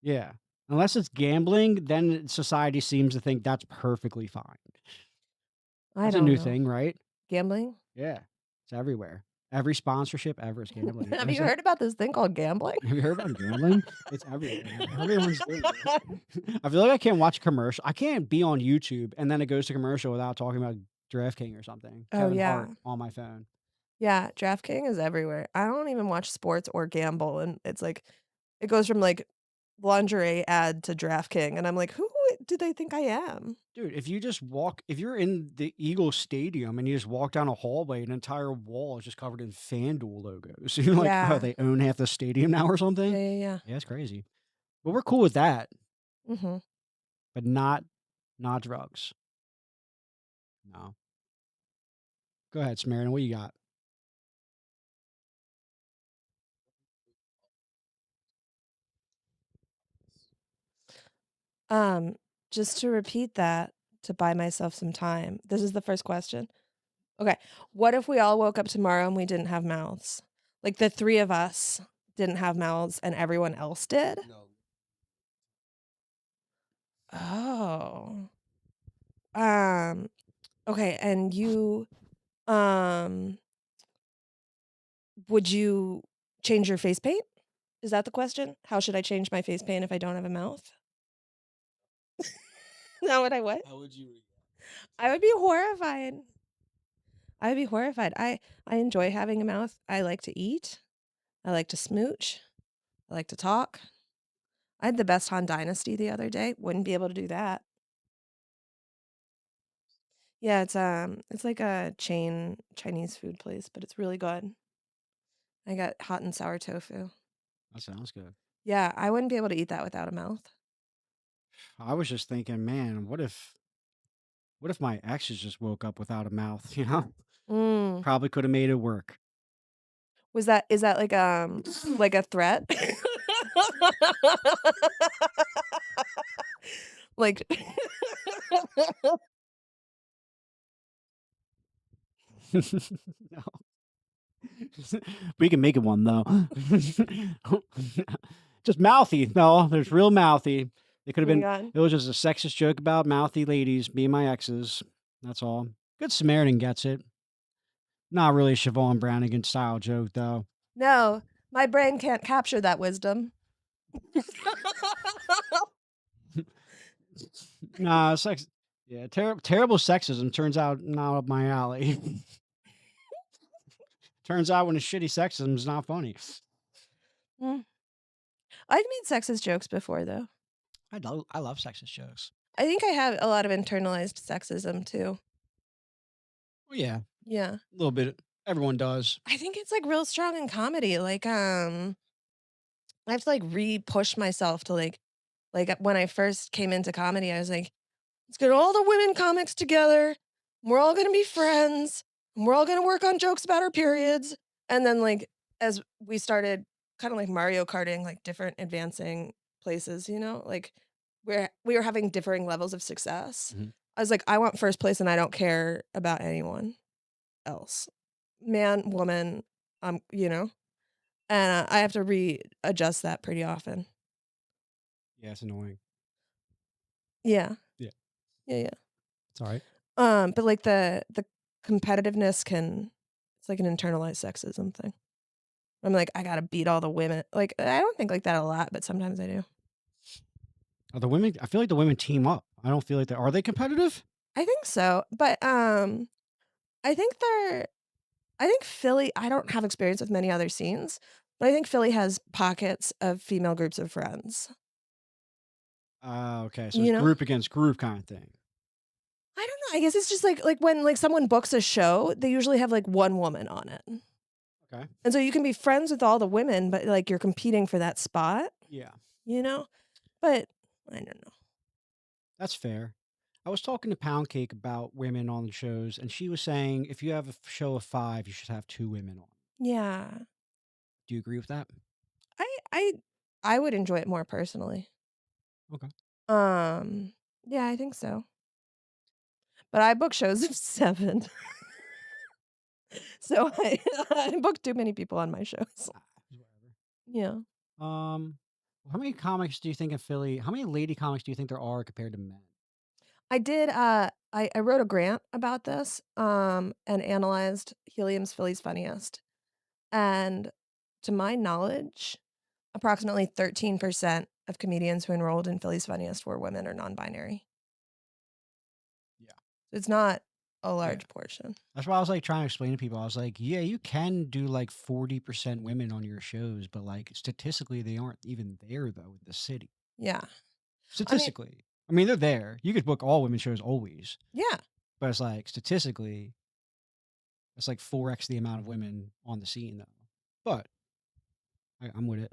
Yeah. Unless it's gambling, then society seems to think that's perfectly fine. I That's a don't new know. thing, right? Gambling? Yeah. It's everywhere. Every sponsorship ever is gambling. Have What is you it? heard about this thing called gambling? Have you heard about gambling? It's everywhere. Everyone's doing it. I feel like I can't watch a commercial. I can't be on YouTube and then it goes to commercial without talking about DraftKings or something. Oh, Kevin yeah. Hart on my phone. Yeah, DraftKings is everywhere. I don't even watch sports or gamble, and it's like it goes from, like, lingerie ad to DraftKings, and I'm like, "Who do they think I am?" Dude, if you're in the Eagles Stadium and you just walk down a hallway, an entire wall is just covered in FanDuel logos. You're like, oh, Yeah. they own half the stadium now or something? Yeah, yeah, yeah. Yeah, it's crazy. But we're cool with that, Mhm. but not drugs. No. Go ahead, Samaritan. What you got? Um, just to repeat that, to buy myself some time. This is the first question. Okay. What if we all woke up tomorrow and we didn't have mouths? Like, the 3 of us didn't have mouths and everyone else did? No. Oh. Um, okay, and you, um, would you change your face paint? Is that the question? How should I change my face paint if I don't have a mouth? Not what I would? How would you react? I would be horrified. I would be horrified. I enjoy having a mouth. I like to eat. I like to smooch. I like to talk. I had the best Han Dynasty the other day. Wouldn't be able to do that. Yeah, it's like a chain Chinese food place, but it's really good. I got hot and sour tofu. That sounds good. Yeah, I wouldn't be able to eat that without a mouth. I was just thinking, man, what if my exes just woke up without a mouth, you know? Mm. Probably could have made it work. Is that like a threat? Like No. We can make it one though. Just mouthy. No, there's real mouthy. It could Oh have my been. god. It was just a sexist joke about mouthy ladies being my exes. That's all. Good Samaritan gets it. Not really a Shevaun Brannigan style joke though. No, my brain can't capture that wisdom. Nah, sex. Yeah, terrible sexism turns out not up my alley. Turns out when it's shitty sexism, it's not funny. Mm. I've made sexist jokes before though. I love sexist jokes. I think I have a lot of internalized sexism too. Well, yeah, Yeah. a little bit. Everyone does. I think it's like real strong in comedy. Like I have to like re-push myself to like when I first came into comedy, I was like, let's get all the women comics together. We're all gonna be friends. And we're all gonna work on jokes about our periods. And then like as we started kind of like Mario Karting, like different advancing places, you know, like we were having differing levels of success. Mhm. I was like, I want first place and I don't care about anyone else. Man, woman, you know. and I have to readjust that pretty often. Yeah, it's annoying. Yeah. Yeah. Yeah. It's all right. But like the competitiveness it's like an internalized sexism thing. I'm like, I gotta beat all the women. Like, I don't think like that a lot, but sometimes I do. Are the women? I feel like the women team up. I don't feel like they are. They competitive? I think so, but I think I think Philly. I don't have experience with many other scenes, but I think Philly has pockets of female groups of friends. Okay. So it's You know, group against group kind of thing. I don't know. I guess it's just like when like someone books a show, they usually have like one woman on it, Okay. and so you can be friends with all the women, but like you're competing for that spot. Yeah, You know, but I don't know. that's fair. I was talking to Pound Cake about women on the shows, and she was saying if you have a show of 5, you should have 2 women on. Yeah, Do you agree with that? I I I would enjoy it more personally. Okay. Um, yeah, I think so. But I book shows of 7. So I book too many people on my shows. Whatever. Yeah. How many comics do you think in Philly? How many lady comics do you think there are compared to men? I did I wrote a grant about this and analyzed Helium's Philly's Funniest. And to my knowledge, approximately 13% of comedians who enrolled in Philly's Funniest were women or non-binary. Yeah. It's not a Yeah. large portion. That's why I was like trying to explain to people. I was like, yeah, you can do like 40% women on your shows, but like statistically, they aren't even there though in the city. Yeah. Statistically, I mean, they're there. You could book all women shows always, Yeah. but it's like statistically, it's like 4x the amount of women on the scene though. But I'm with it.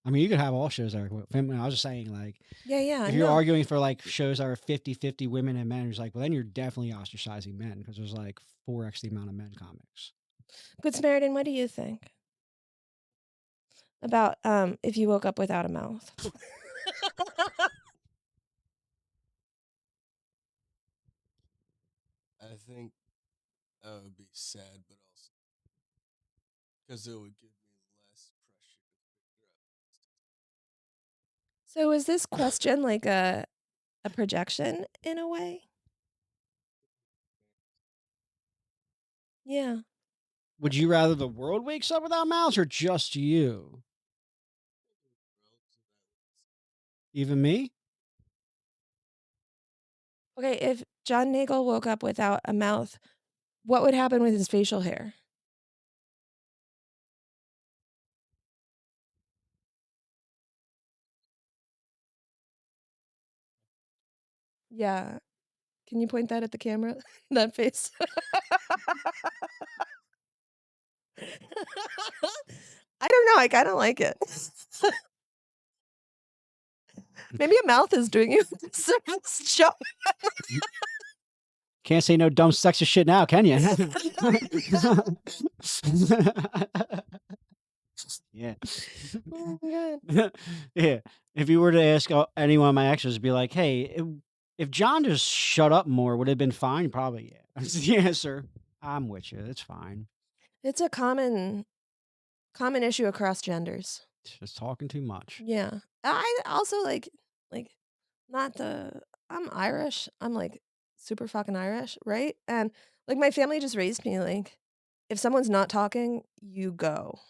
I mean, you could have all shows that are feminine. I was just saying, like, Yeah. if you're No. arguing for like shows that are 50-50 women and men, it's like, well, then you're definitely ostracizing men because there's like 4x the amount of men comics. Good Samaritan, what do you think about if you woke up without a mouth? I think that would be sad, but also because it would give me less pressure to figure out. So is this question like a projection in a way? Yeah. Would you rather the world wakes up without mouths or just you? Even me? Okay, if John Nagel woke up without a mouth, what would happen with his facial hair? Yeah. Can you point that at the camera? That face. I don't know. I kind of like it. Maybe a mouth is doing you a disservice, John. Can't say no dumb sexist shit now, can you? Yeah. Oh my God. Yeah. If you were to ask any one of my exes, it'd be like, hey, if John just shut up more, would it have been fine? Probably, yeah. That's the answer. I'm with you. It's fine. It's a common issue across genders. Just talking too much. Yeah. I also like not the I'm Irish. I'm like super fucking Irish, right? And like my family just raised me like if someone's not talking, you go.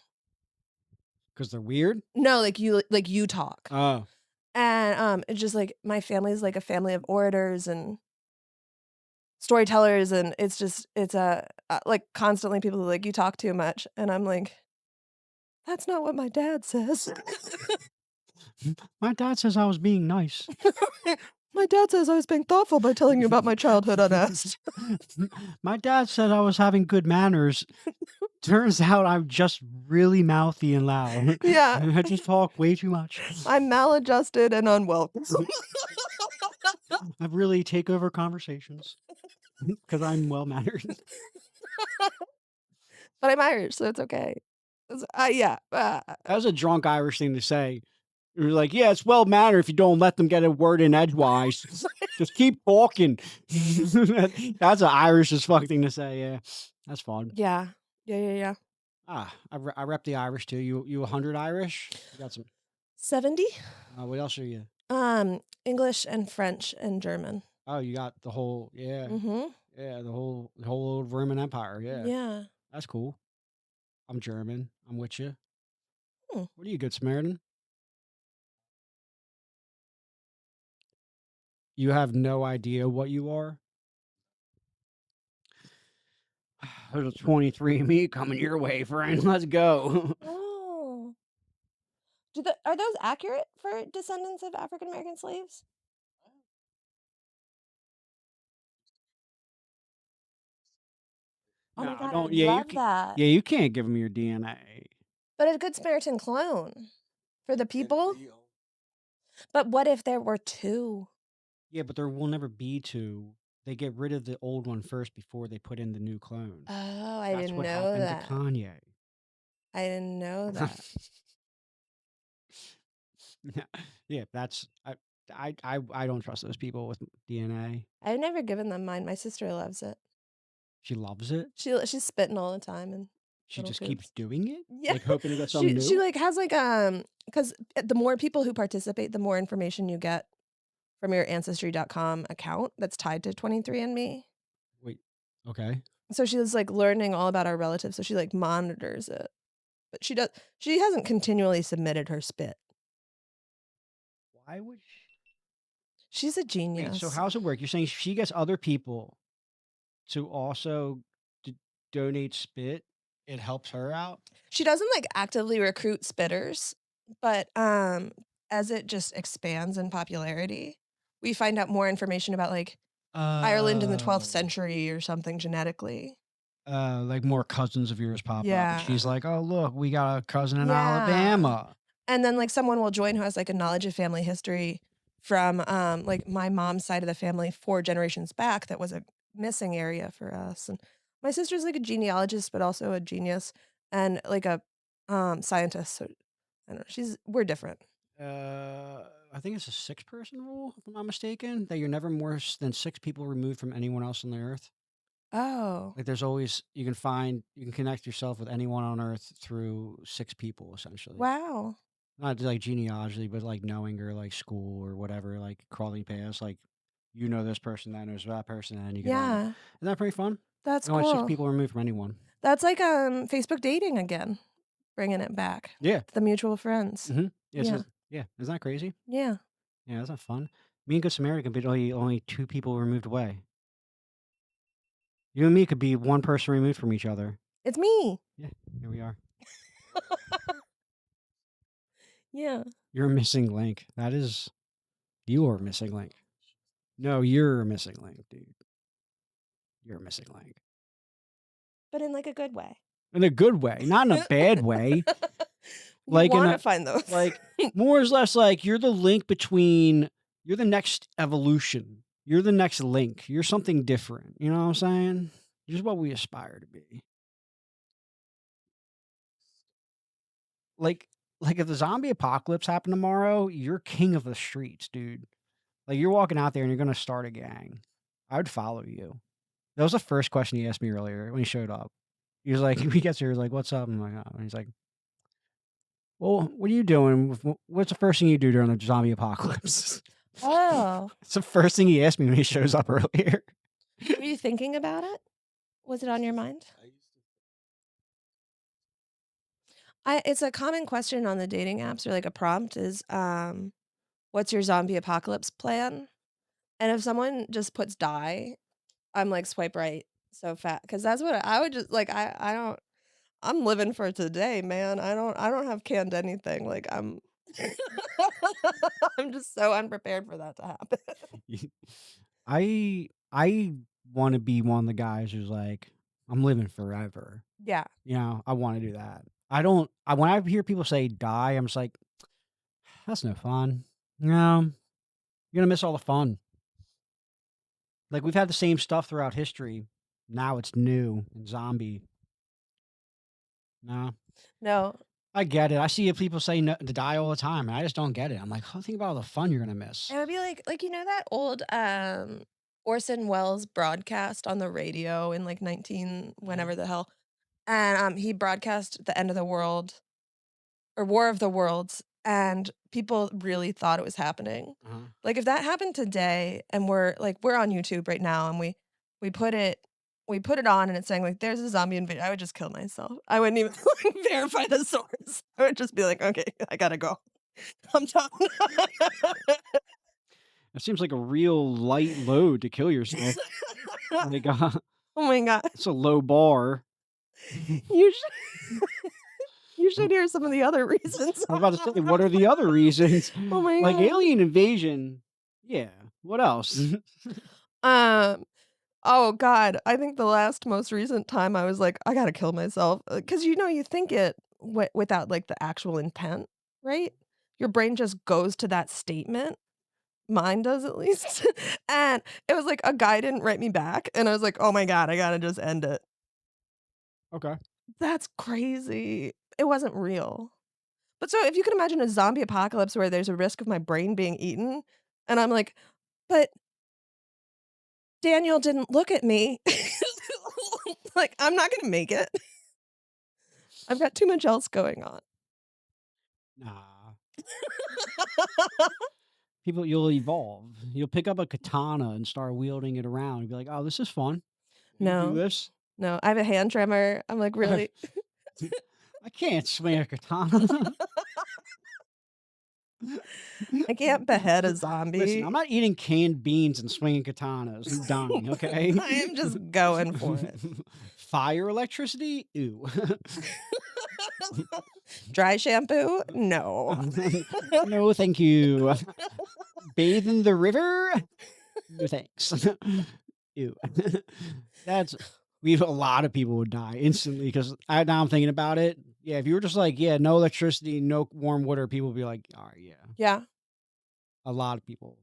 Because they're weird? No, like you talk. Oh. And it's just like my family's like a family of orators and storytellers and it's a like constantly people are like you talk too much and I'm like that's not what my dad says. My dad says I was being nice. My dad says I was being thoughtful by telling you about my childhood unasked. My dad said I was having good manners. Turns out I'm just really mouthy and loud. Yeah. I just talk way too much. I'm maladjusted and unwelcome. I really take over conversations because I'm well mannered. But I'm Irish, so it's okay. Yeah. That was a drunk Irish thing to say. You're like, yeah, it's well mannered if you don't let them get a word in edgewise. Just keep talking. That's an Irish as fuck thing to say. Yeah, that's fun. Yeah. Yeah. I rep the Irish too. You 100 Irish? You got some. 70. What else are you? English and French and German. Oh, you got the whole Mm-hmm. the whole old Roman Empire. Yeah, Yeah. that's cool. I'm German. I'm with you. Hmm. What are you, Good Samaritan? You have no idea what you are. There's a 23andMe coming your way, friend. Let's go. Oh. Are those accurate for descendants of African American slaves? Oh my No, God, don't. I'd Yeah, you love can. that. Yeah, you can't give them your DNA. But a Good Samaritan clone for the people? But what if there were two? Yeah, but there will never be two. They get rid of the old one first before they put in the new clone. Oh, I That's didn't what know happened to that. Kanye. I didn't know that. Yeah, that's I don't trust those people with DNA. I've never given them mine. My sister loves it. She loves it. She's spitting all the time in She little just keeps tubes. doing it, Yeah. like hoping to get something new. She like has like because the more people who participate, the more information you get from your ancestry.com account that's tied to 23andMe. Wait, okay. So she was like learning all about our relatives. So she like monitors it. But she hasn't continually submitted her spit. Why would She's a Wait, genius. so how's it work? You're saying she gets other people to also donate spit? It helps her out? She doesn't like actively recruit spitters, but as it just expands in popularity, we find out more information about like Ireland in the 12th century or something genetically. Like more cousins of yours pop up. And she's Yeah. like, oh, look, we got a cousin in Yeah. Alabama. And then like someone will join who has like a knowledge of family history from like my mom's side of the family 4 generations back that was a missing area for us. And my sister's like a genealogist, but also a genius and like a scientist. So I don't know. We're different. I think it's a 6-person rule, if I'm not mistaken, that you're never more than 6 people removed from anyone else on the earth. Oh. Like there's always you can connect yourself with anyone on earth through 6 people essentially. Wow. Not like genealogy, but like knowing or like school or whatever, like crawling past, like you know this person that knows that person, and you get all that. Yeah. Isn't that pretty fun? That's Only 6 cool. people removed from anyone. That's like Facebook dating again, bringing it back. Yeah. The mutual friends. Mm-hmm. Yeah. Yeah. Isn't that crazy? Yeah. Yeah, that's not fun. Me and Good Samaritan could be only 2 people removed away. You and me could be 1 person removed from each other. It's me. Yeah, here we are. Yeah. You're a missing link. You are a missing link. No, you're a missing link, dude. You're a missing link. But in like a good way. In a good way, not in a bad way. You Like want to find those. Like more or less like you're the link between you're the next evolution. You're the next link. You're something different. You know what I'm saying? You're what we aspire to be. Like if the zombie apocalypse happened tomorrow, you're king of the streets, dude. Like you're walking out there and you're gonna start a gang. I would follow you. That was the first question he asked me earlier when he showed up. He was like, he gets here, he's like, what's up? I'm like, oh. And he's like, well, what are you doing? What's the first thing you do during the zombie apocalypse? Oh. It's the first thing he asked me when he shows up earlier. Were you thinking about it? Was it on your mind? It's a common question on the dating apps or like a prompt is, what's your zombie apocalypse plan? And if someone just puts die, I'm like swipe right so fast because that's what I would just like. I don't. I'm living for today, man. I don't have canned anything. Like I'm. I'm just so unprepared for that to happen. I want to be one of the guys who's like, I'm living forever. Yeah. You know, I want to do that. When I hear people say die, I'm just like, that's no fun. No, you're gonna miss all the fun. Like we've had the same stuff throughout history. Now it's new and zombie. No. No. I get it. I see people say no, to die all the time, and I just don't get it. I'm like, oh, think about all the fun you're gonna miss. It would be like you know that old Orson Welles broadcast on the radio in like 19 whenever the hell, and he broadcast the end of the world or War of the Worlds, and people really thought it was happening. Uh-huh. Like if that happened today, and we're on YouTube right now, and we put it on, and it's saying like there's a zombie invasion, I would just kill myself. I wouldn't even like, verify the source. I would just be like, okay, I gotta go. I'm done. It seems like a real light load to kill yourself. Like, Oh my god, it's a low bar. you should you should hear some of the other reasons. I was about to say, what are the other reasons? Oh my Like god. alien invasion. Yeah. What else? Oh god, I think the last most recent time I was like, I gotta kill myself, because you think it without like the actual intent, right? Your brain just goes to that statement. Mine does at least. And it was like a guy didn't write me back, and I was like, oh my god, I gotta just end it. Okay. That's crazy. It wasn't real. But so if you could imagine a zombie apocalypse where there's a risk of my brain being eaten, and I'm like, but Daniel didn't look at me. Like, I'm not gonna make it. I've got too much else going on. Nah. People, you'll evolve. You'll pick up a katana and start wielding it around and be like, oh, this is fun. You do No. this? No, I have a hand tremor. I'm like, really? I can't swing a katana. I can't behead a Listen, zombie. I'm not eating canned beans and swinging katanas. I'm dying, okay? I am just going for it. Fire electricity? Ew. Dry shampoo? No. No, thank you. Bathe in the river? No, thanks. Ew. A lot of people would die instantly because now I'm thinking about it. Yeah, if you were just like, yeah, no electricity, no warm water, people would be like, all right, yeah. Yeah. A lot of people.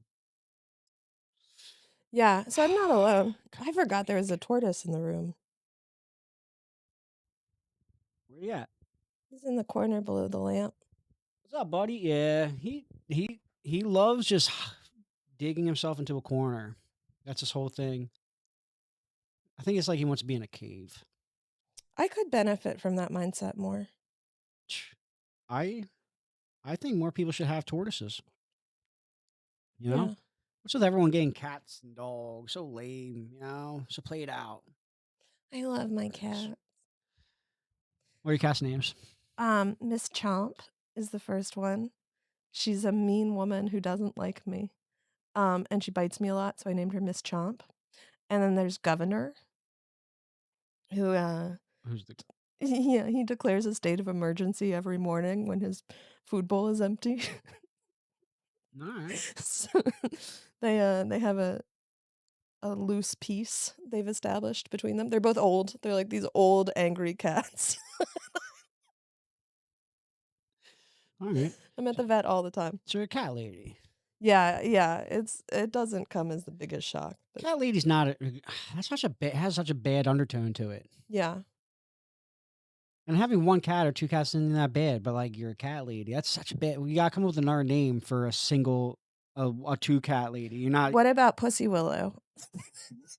Yeah. So I'm not alone. I forgot there was a tortoise in the room. Where you at? He's in the corner below the lamp. What's up, buddy? Yeah, he loves just digging himself into a corner. That's his whole thing. I think it's like he wants to be in a cave. I could benefit from that mindset more. I think more people should have tortoises. You know? Yeah. What's with everyone getting cats and dogs? So lame, so play it out. I love my cat. What are your cat's names? Miss Chomp is the first one. She's a mean woman who doesn't like me. And she bites me a lot, so I named her Miss Chomp. And then there's Governor, who Who's the yeah, he declares a state of emergency every morning when his food bowl is empty. All right. So they have a loose peace they've established between them. They're both old. They're like these old angry cats. All right. I'm at the vet all the time. So you're a cat lady. Yeah, it doesn't come as the biggest shock. But Cat lady's not has such a bad undertone to it. yeah. And having one cat or two cats isn't that bad, but like you're a cat lady, that's such a bad. We gotta come up with another name for a single, a two cat lady. You're not. What about Pussy Willow?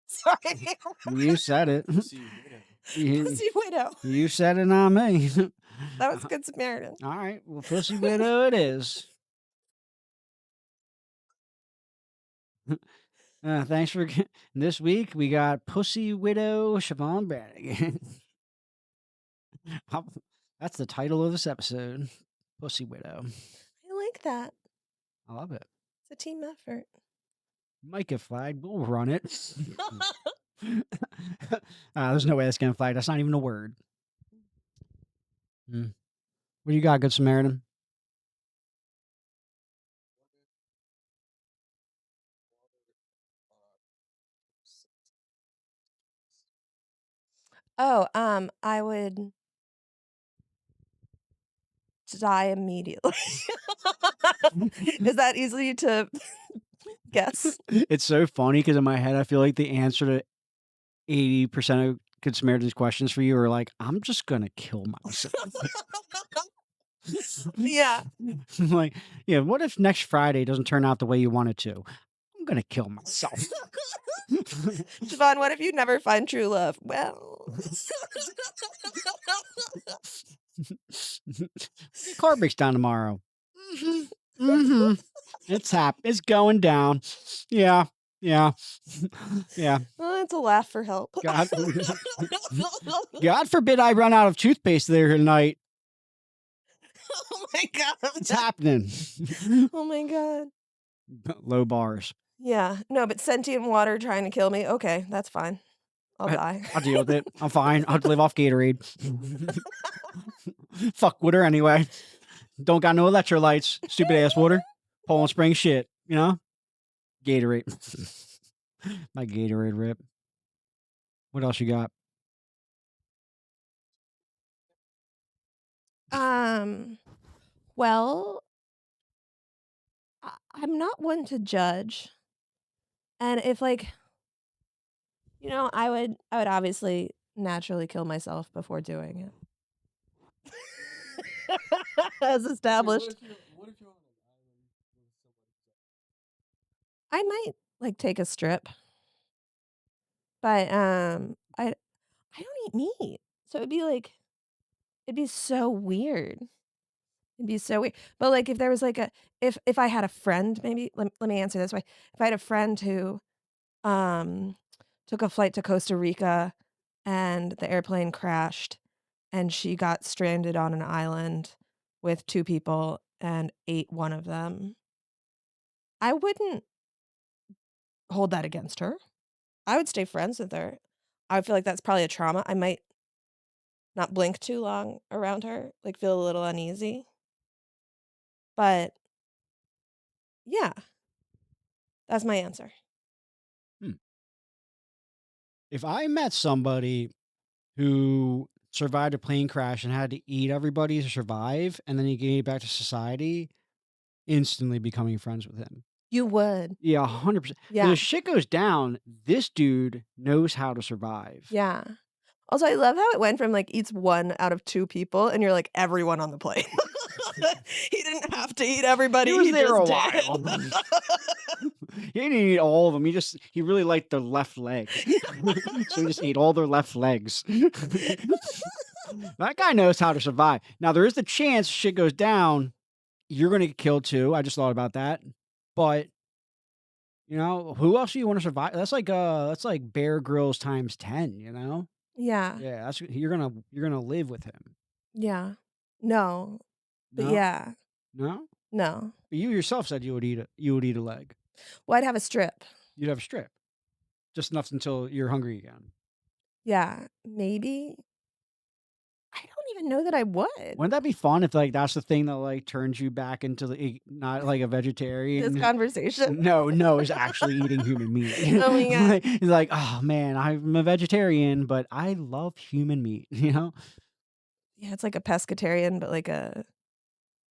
Sorry. You said it. See you later. Pussy Widow. You said it, not me. That was Good Samaritan. All right. Well, Pussy Widow it is. Thanks for this week. We got Pussy Widow Shevaun Brannigan. That's the title of this episode. Pussy Widow. I like that. I love it. It's a team effort. Might get flagged. We'll run it. There's no way that's getting flagged. That's not even a word. What do you got, Good Samaritan? Oh, I would die immediately. Is that easy to guess? It's so funny because in my head, I feel like the answer to 80% of Good Samaritan's questions for you are like, I'm just going to kill myself. Yeah. Like, yeah, what if next Friday doesn't turn out the way you want it to? I'm gonna kill myself. Shevaun, what if you never find true love? Well, Your car breaks down tomorrow. It's going down. Yeah. Yeah. it's a laugh for help. God, God forbid I run out of toothpaste there tonight. Oh my god. It's happening. Oh my god. Low bars. Yeah. No, but sentient water trying to kill me. Okay, that's fine. I'll die. I'll deal with it. I'm fine. I'll live off Gatorade. Fuck water anyway. Don't got no electrolytes. Stupid ass water. Poland Spring shit. You know? Gatorade. My Gatorade rip. What else you got? Well, I'm not one to judge. And if like, I would obviously naturally kill myself before doing it. As established. What if you're on an island with somebody? I might like take a strip. But I don't eat meat. So it'd be so weird. It'd be so weird. But like if there was like if I had a friend, maybe let me answer this way. If I had a friend who took a flight to Costa Rica and the airplane crashed and she got stranded on an island with two people and ate one of them, I wouldn't hold that against her. I would stay friends with her. I would feel like that's probably a trauma. I might not blink too long around her, like feel a little uneasy. But yeah, that's my answer. If I met somebody who survived a plane crash and had to eat everybody to survive, and then he gave back to society, instantly becoming friends with him. You would. Yeah, 100%. Yeah. If shit goes down, this dude knows how to survive. Yeah. Also, I love how it went from like eats one out of two people, and you're like everyone on the plane. He didn't have to eat everybody. He was there a just did. while. He didn't eat all of them. He really liked their left leg. So he just ate all their left legs. That guy knows how to survive. Now, there is the chance shit goes down, you're going to get killed too. I just thought about that. But, who else do you want to survive? That's like Bear Grylls times 10, you know? Yeah. Yeah, you're gonna live with him. Yeah. No. But No? yeah. No? No. But you yourself said you would eat a leg. Well, I'd have a strip. You'd have a strip. Just enough until you're hungry again. Yeah. Maybe. I don't even know that I would. Wouldn't that be fun if that's the thing that turns you back into not like a vegetarian? This conversation. No, is actually eating human meat. Oh my god. It's like, oh man, I'm a vegetarian, but I love human meat, Yeah, it's like a pescatarian, but like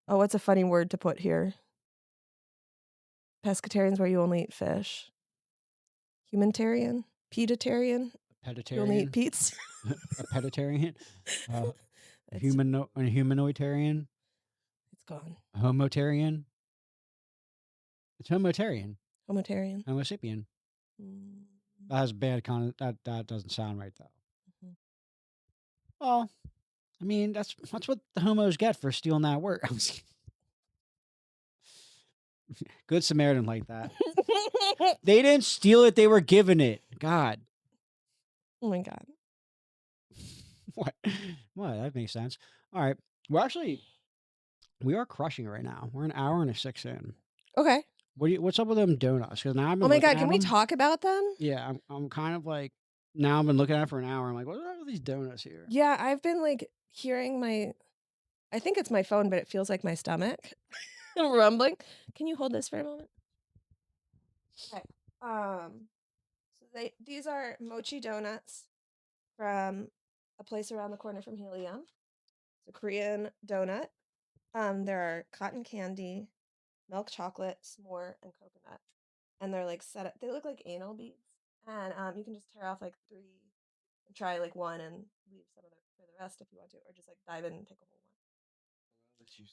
what's a funny word to put here? Pescatarian's where you only eat fish. Humanitarian? Peditarian? You only eat Peditarian. Pete's? A peditarian. A It's humanoidarian. It's gone. A homotarian. It's homotarian. Homotarian. Homo sapien. Mm. That has bad that doesn't sound right though. Mhm. Well, I mean that's what the homos get for stealing that word. Good Samaritan like that. They didn't steal it, they were given it. God. Oh my god. What? What? That makes sense. All right. We are crushing it right now. We're an hour and 6 in. Okay. What's up with them donuts? Because now I've been Oh my looking god, at can we them. talk about them? Yeah, I'm kind of like now I've been looking at it for an hour. I'm like, what's up with these donuts here? Yeah, I've been like hearing I think it's my phone, but it feels like my stomach rumbling. Can you hold this for a moment? Okay. So these are mochi donuts from a place around the corner from Helium. It's a Korean donut. There are cotton candy, milk chocolate, s'more, and coconut. And they're like set up. They look like anal beads. And you can just tear off like 3, try like one, and leave some of it for the rest if you want to, or just like dive in and take a whole one.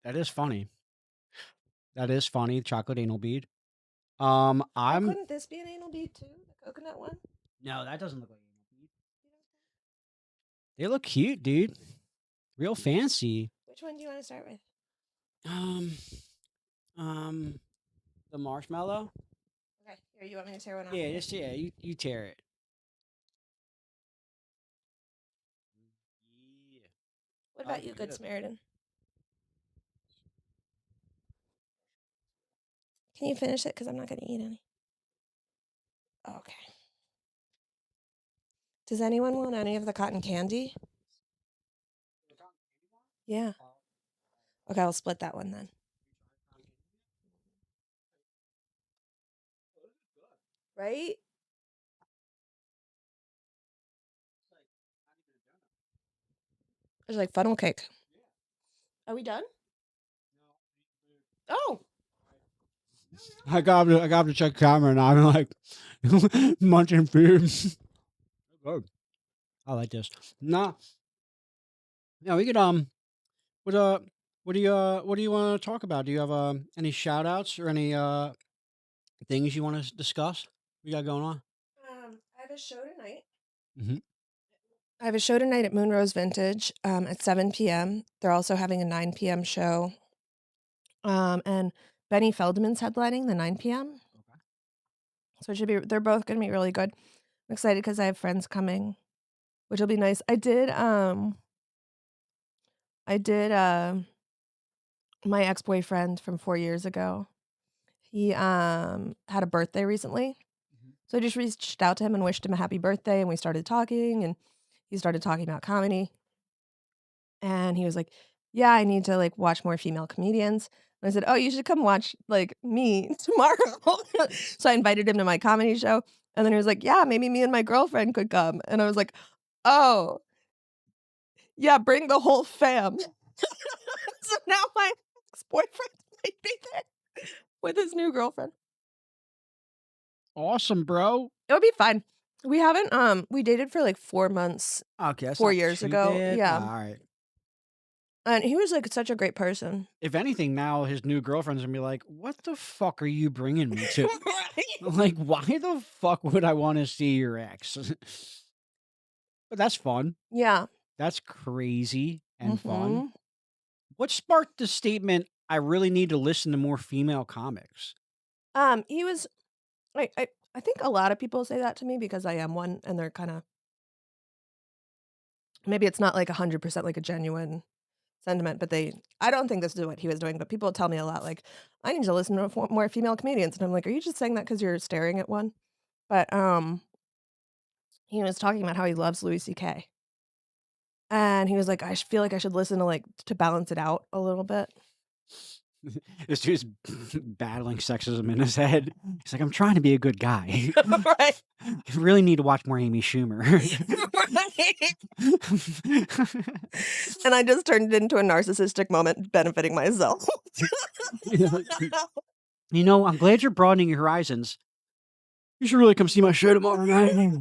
That is funny. That is funny. Chocolate anal bead. Oh, I'm couldn't this be an anal bead too? The coconut one? no, that doesn't look like anal bead. They look cute, dude. Real fancy. Which one do you want to start with? Um, um, the marshmallow. Okay, here, you want me to tear one off? Yeah, Here? just you tear it. Yeah. What Oh, about you, Good good. Samaritan? Can you finish it? Because I'm not going to eat any. Okay. Does anyone want any of the cotton candy? Yeah. Okay, I'll split that one then. Right? It's like funnel cake. Are we done? Oh, I got to check camera and I'm like munching food. Good. I like this. Nah. Yeah, we could what what do you want to talk about? Do you have any shout outs or any things you want to discuss? We got going on? I have a show tonight. Mhm. I have a show tonight at Moonrose Vintage at 7 p.m. They're also having a 9 p.m. show. And Benny Feldman's headlining the 9 p.m. Okay. So they're both going to be really good. I'm excited because I have friends coming, which will be nice. I did my ex-boyfriend from 4 years ago. He had a birthday recently. Mhm. So I just reached out to him and wished him a happy birthday, and we started talking, and he started talking about comedy. And he was like, "Yeah, I need to, like, watch more female comedians." And I said, "Oh, you should come watch, like, me tomorrow." So I invited him to my comedy show, and then he was like, "Yeah, maybe me and my girlfriend could come." And I was like, "Oh, yeah, bring the whole fam." So now my ex-boyfriend might be there with his new girlfriend. Awesome, bro. It would be fine. We haven't, we dated for, like, 4 months Okay, that's 4 not years too ago. bad. Yeah. All right. And he was, like, such a great person. If anything, now his new girlfriend's gonna be like, "What the fuck are you bringing me to?" Right? Like, why the fuck would I want to see your ex? But that's fun. Yeah. That's crazy and fun. Mhm. What sparked the statement? I really need to listen to more female comics. He was I think a lot of people say that to me because I am one, and they're kinda maybe it's not, like, 100% like a genuine sentiment, but I don't think this is what he was doing, but people tell me a lot, like, "I need to listen to more female comedians," and I'm like, "Are you just saying that because 'cause you're staring at one?" But, he was talking about how he loves Louis CK, and he was like, feel like I should listen to, like to balance it out a little bit." This dude's battling sexism in his head. He's like, I'm trying to be a good guy. Right. I really need to watch more Amy Schumer. And I just turned it into a narcissistic moment benefiting myself. You know, I'm glad you're broadening your horizons. You should really come see my show tomorrow night.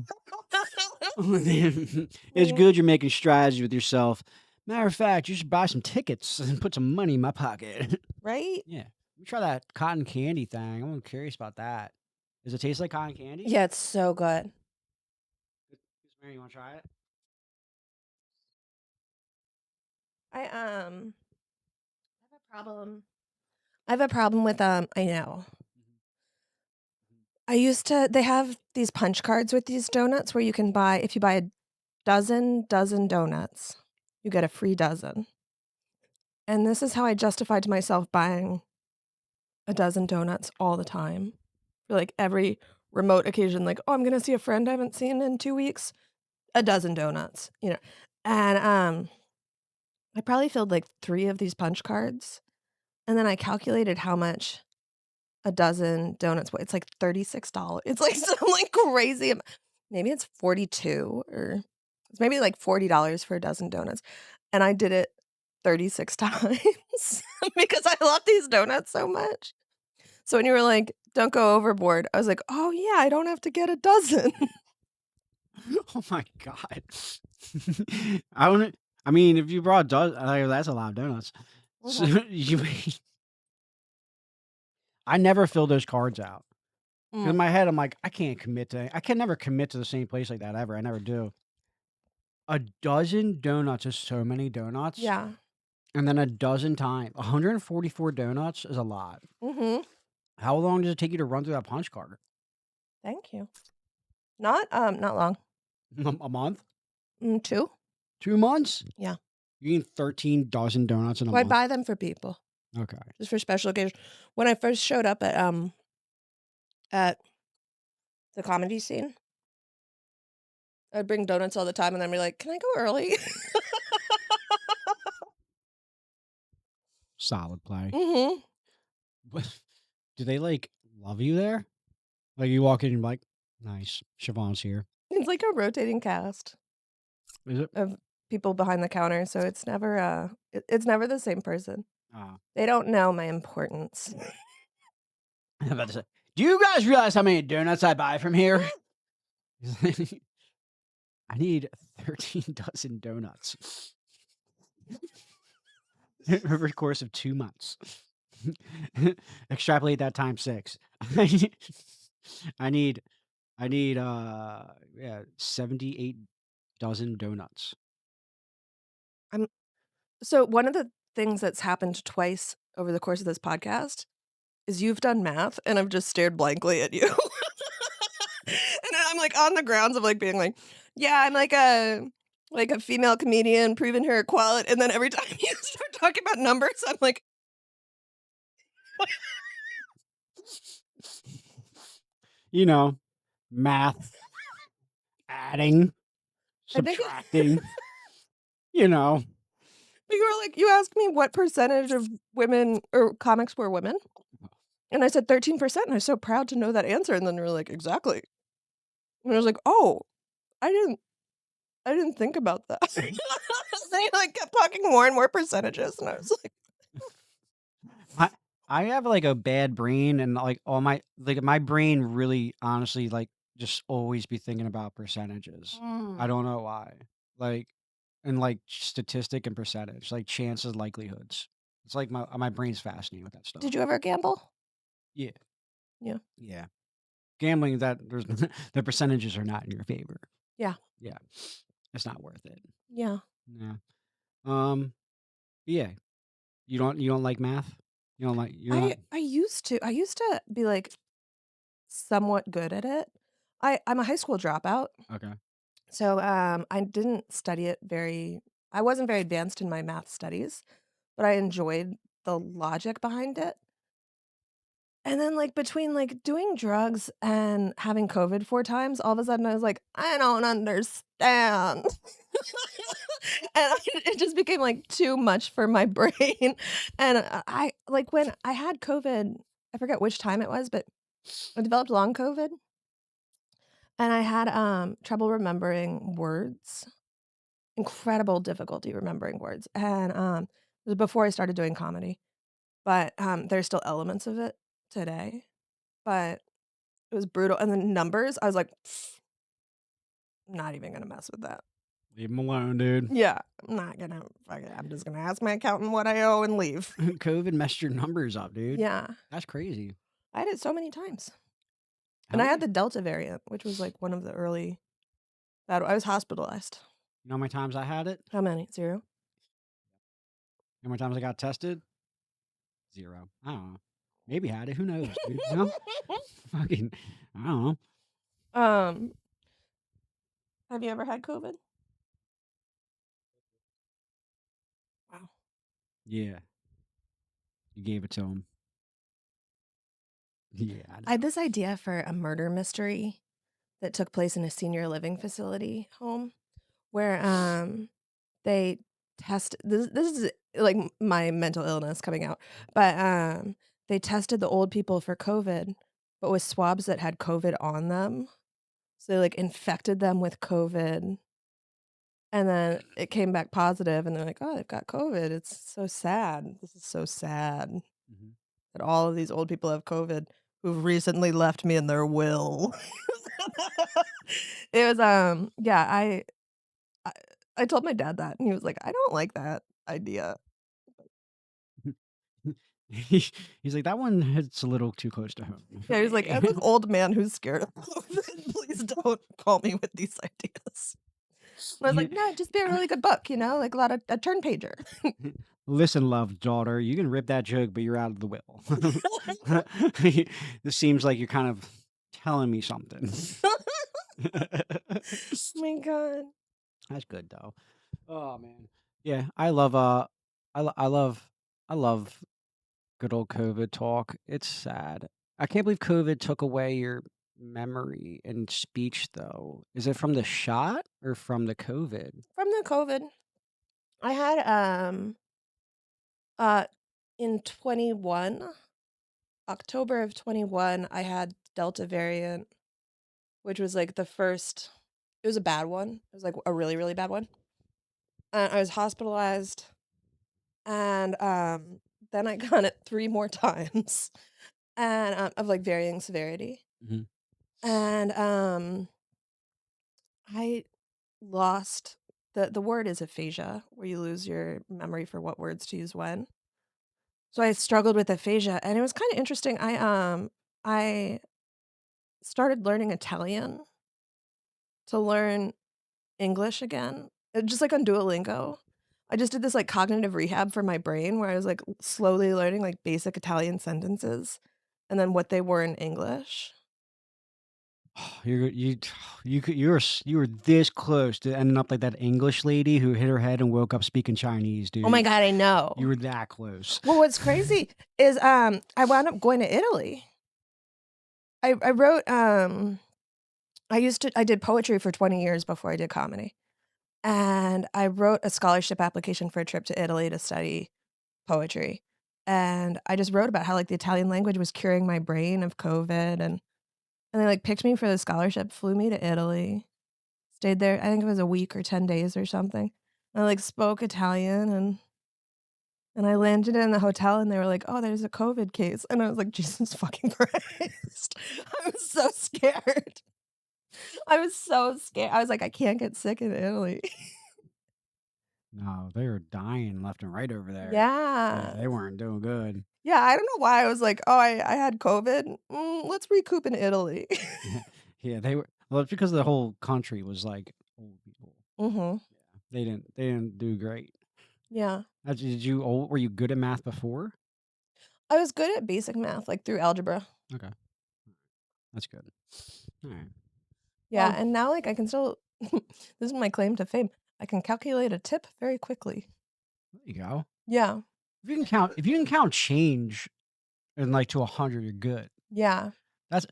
It's good you're making strides with yourself. Matter of fact, you should buy some tickets and put some money in my pocket. Right? Yeah. Let me try that cotton candy thing. I'm curious about that. Does it taste like cotton candy? Yeah, it's so good. Mary, you want to try it? I have a problem. I have a problem with I know. They have these punch cards with these donuts where you can buy if you buy a dozen donuts, you get a free dozen. And this is how I justified to myself buying a dozen donuts all the time. For like every remote occasion, like, oh, I'm gonna see a friend I haven't seen in 2 weeks, a dozen donuts, you know. And I probably filled like 3 of these punch cards. And then I calculated how much a dozen donuts it's like $36. It's like some like crazy maybe it's 42 or it's maybe like $40 for a dozen donuts. And I did it 36 times because I love these donuts so much. So when you were like, "Don't go overboard," I was like, "Oh yeah, I don't have to get a dozen." Oh my god. I don't. I mean, if you brought that's a lot of donuts. So Mhm. you I never fill those cards out. 'Cause in Mm, my head, I'm like, I can never commit to the same place like that ever. I never do. A dozen donuts is so many donuts, yeah. and then a dozen times 144 donuts is a lot. Mhm. How long does it take you to run through that punch card? Thank you. Not long. A month? 2? 2 months? Yeah. You eat 13 dozen donuts in a Well, I month? buy them for people Okay. just for special occasions. When I first showed up at the comedy scene, I'd bring donuts all the time, and then be like, "Can I go early?" Solid play. Mhm. But do they, like, love you there? Like, you walk in and you're like, "Nice, Shevaun's here." It's like a rotating cast Is it? of people behind the counter, so it's never the same person. Oh. They don't know my importance. I'm about to say, "Do you guys realize how many donuts I buy from here?" I need 13 dozen donuts over the course of 2 months. Extrapolate that times 6. I need yeah, 78 dozen donuts. I'm So one of the things that's happened twice over the course of this podcast is you've done math, and I've just stared blankly at you. And I'm, like, on the grounds of, like, being like, "Yeah, I'm like a female comedian proving her equality," and then every time you start talking about numbers, I'm like, You know, math, adding, I think subtracting, you know. you were like you asked me what percentage of women or comics were women, and I said 13%, and I was so proud to know that answer, and then you were like, "Exactly." And I was like, "Oh, I didn't I didn't think about that." Then you, like, kept talking more and more percentages, and I was like, I I have, like, a bad brain and, like, all my brain really honestly, like, just always be thinking about percentages. I "Mm." don't know why. Like, and, like, statistic and percentage, like, chances, likelihoods. It's like my brain's fascinated with that stuff. Did you ever gamble? Yeah, Yeah. yeah. Gambling, that there's the percentages are not in your favor. Yeah. Yeah. It's not worth it. Yeah. Yeah. Um, yeah. You don't like math? You're not I used to be, like, somewhat good at it. I'm a high school dropout, okay. so, I didn't study it very I wasn't very advanced in my math studies, but I enjoyed the logic behind it. And then, like, between, like, doing drugs and having COVID 4 times, all of a sudden I was like, "I don't understand." And it just became, like, too much for my brain, and I like, when I had COVID, I forget which time it was, but I developed long COVID, and I had, trouble remembering words, incredible difficulty remembering words, and, it was before I started doing comedy, but, there's still elements of it today, but it was brutal, and then numbers, I was like, "Not even gonna mess with that." Leave 'em alone, dude. Yeah, I'm not gonna fuck it, I'm just gonna ask my accountant what I owe and leave. COVID messed your numbers up, dude. Yeah, That's crazy. I had it so many times, How and I had many the Delta variant, which was, like, one of the early bad I was hospitalized. you know how many times I had it? How many? 0? How many times I got tested? 0. I don't know. Maybe had it. Who knows, dude? You know? Fucking I don't know. Um, have you ever had COVID? Wow. Yeah. You gave it to him. Yeah, I I had know. this idea for a murder mystery that took place in a senior living facility home where, they this is, like, my mental illness coming out, but, they tested the old people for COVID, but with swabs that had COVID on them. So they, like, infected them with COVID, and then it came back positive, and they're like, "Oh, they've got COVID. It's so sad. This is so sad Mhm. that all of these old people have COVID who've recently left me in their will." It was, yeah, I I told my dad that, and he was like, "I don't like that idea." He's like, that one hits a little too close to home for Yeah, he's like, me. as an old man who's scared of COVID, please don't call me with these ideas. And I was like, no, just be a really good book, like a lot of a turn pager. Listen, love daughter, you can rip that joke, but you're out of the will. This seems like you're kind of telling me something. Oh my god. That's good though. Oh man. Yeah, I love good old COVID talk. It's sad. I can't believe COVID took away your memory and speech though. Is it from the shot or from the COVID? From the COVID, I had uh in 21, October of 21, I had Delta variant, which was like the first, it was a bad one. It was like a really, really bad one. I was hospitalized, and then I got it 3 more times, and of like varying severity. Mhm. And I lost the word is aphasia, where you lose your memory for what words to use when. So I struggled with aphasia, and it was kind of interesting. I started learning Italian to learn English again, just like on Duolingo. I just did this like cognitive rehab for my brain where I was like slowly learning like basic Italian sentences and then what they were in English. You were this close to ending up like that English lady who hit her head and woke up speaking Chinese, Oh my dude. god, I know. You were that close. Well, what's crazy is I wound up going to Italy. I wrote I did poetry for 20 years before I did comedy. And I wrote a scholarship application for a trip to Italy to study poetry. And I just wrote about how like the Italian language was curing my brain of COVID, and they like picked me for the scholarship, flew me to Italy, stayed there, I think it was a week or 10 days or something. I like spoke Italian, and I landed in the hotel and they were like, "Oh, there's a COVID case." And I was like, "Jesus fucking Christ." I was so scared. I was so scared. I was like, "I can't get sick in Italy." No, they were dying left and right over there. Yeah, Yeah. they weren't doing good. Yeah, I don't know why I was like, "Oh, I had COVID. Let's recoup in Italy." Yeah, they were. Well, it's because the whole country was like old people. Mhm. Yeah, they didn't do great. Yeah. Were you good at math before? I was good at basic math, like, through algebra. Okay, that's good. All right. Yeah, Well, and now, like, I can still this is my claim to fame. I can calculate a tip very quickly. there you go. Yeah. If you can count change and like to 100, you're good. Yeah. That's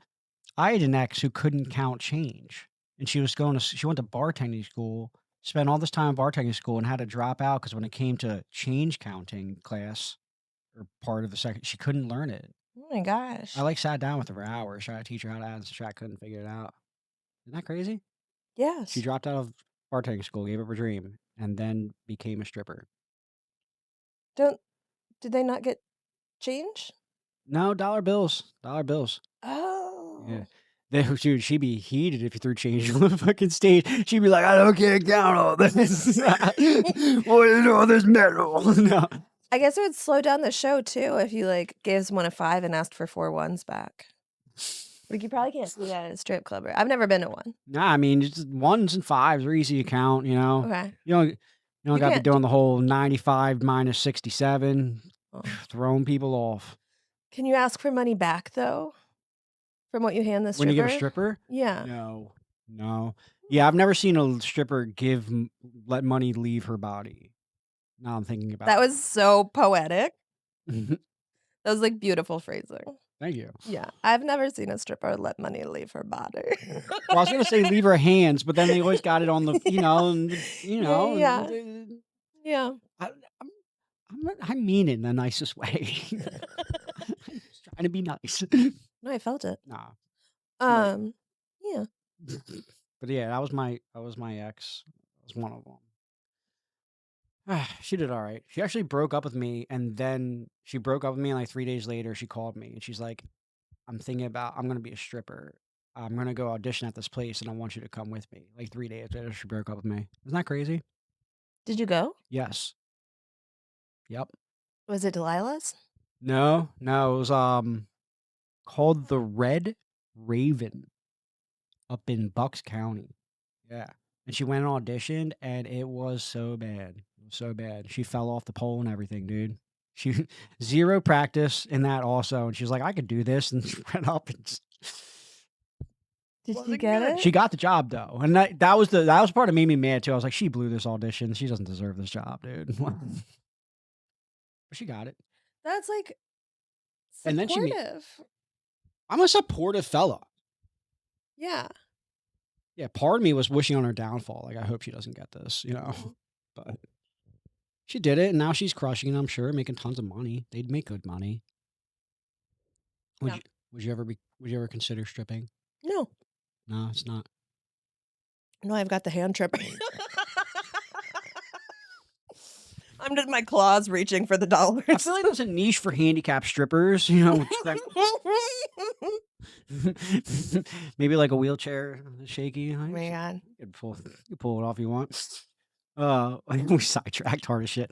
I had an ex who couldn't count change, and she went to bartending school, spent all this time in bartending school, and had to drop out because when it came to change counting class or part of the second, she couldn't learn it. Oh my I gosh. like sat down with her for hours, trying to teach her how to add and subtract, couldn't figure it out. Isn't that crazy? She Yes. dropped out of bartending school, gave up her dream, and then became a stripper. Don't Did they not get change? No, dollar bills, dollar bills. Yeah. Oh. She'd be heated if you threw change on the fucking stage. She'd be like, I don't can't count all this. What is all this metal? No. I guess it would slow down the show too if you, like, gave someone a 5 and asked for 4 ones back. Like, you probably can't do that at a strip club, right? I've never been to one. Nah, I mean, just ones and fives are easy to count, you know. Okay. You don't You got to be can't d doing the whole 95 minus 67, Oh. throwing people off. Can you ask for money back, though, from what you hand the When you give a stripper? stripper? Yeah. No. No. Yeah, I've never seen a stripper let money leave her body. Now I'm thinking That about was so poetic. it. That was, like, beautiful phrasing. Thank you. Yeah. I've never seen a stripper let money leave her body. Well, I was gonna say leave her hands, but then they always got it on the, Yeah. Yeah, yeah. and Yeah. I, I'm, I mean it in the nicest way. I'm just trying to be nice. No, I felt it. Nah, but Yeah. but yeah, that was my ex. That was one of them. She did all right. She actually broke up with me, and then she broke up with me, and like 3 days later, she called me, and she's like, I'm gonna be a stripper. I'm gonna go audition at this place, and I want you to come with me." Like 3 days later, she broke up with me. Isn't that crazy? Did you go? Yes. Yep. Was it Delilah's? No, it was called the Red Raven up in Bucks County. Yeah. And she went and auditioned, and it was so bad. It was so bad. She fell off the pole and everything, dude. She zero practice in that also, and she was like, "I could do this," and she went up and just Did you wasn't get good. it? She got the job though, and that was part of made me mad too. I was like, she blew this audition. She doesn't deserve this job, dude. But she got it, That's like and then supportive. I'm a supportive fella. Yeah. Yeah, part of me was wishing on her downfall. Like, I hope she doesn't get this, But she did it, and now she's crushing it, I'm sure, making tons of money. They'd make good money. Would Yeah. you would you ever consider stripping? No. No, it's not. No, I've got the hand trip. I'm just my claws reaching for the dollars. I feel like there's a niche for handicapped strippers, maybe like a wheelchair shaky. Oh my God. You can pull it off if you want. We sidetracked hard as shit.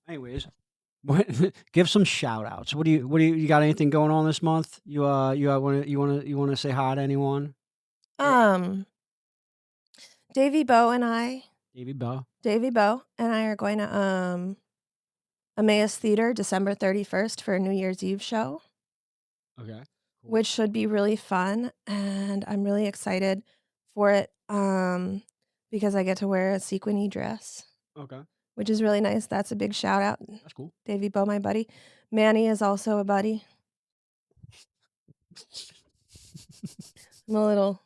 Anyways, give some shout outs. What do you got anything going on this month? You want to say hi to anyone? Davey Bow and I are going to Emmaus Theater December 31st for a New Year's Eve show. Okay. Cool. Which should be really fun, and I'm really excited for it because I get to wear a sequiny dress. Okay. Which is really nice. That's a big shout out. That's cool. Davey Bow, my buddy. Manny is also a buddy. I'm a little.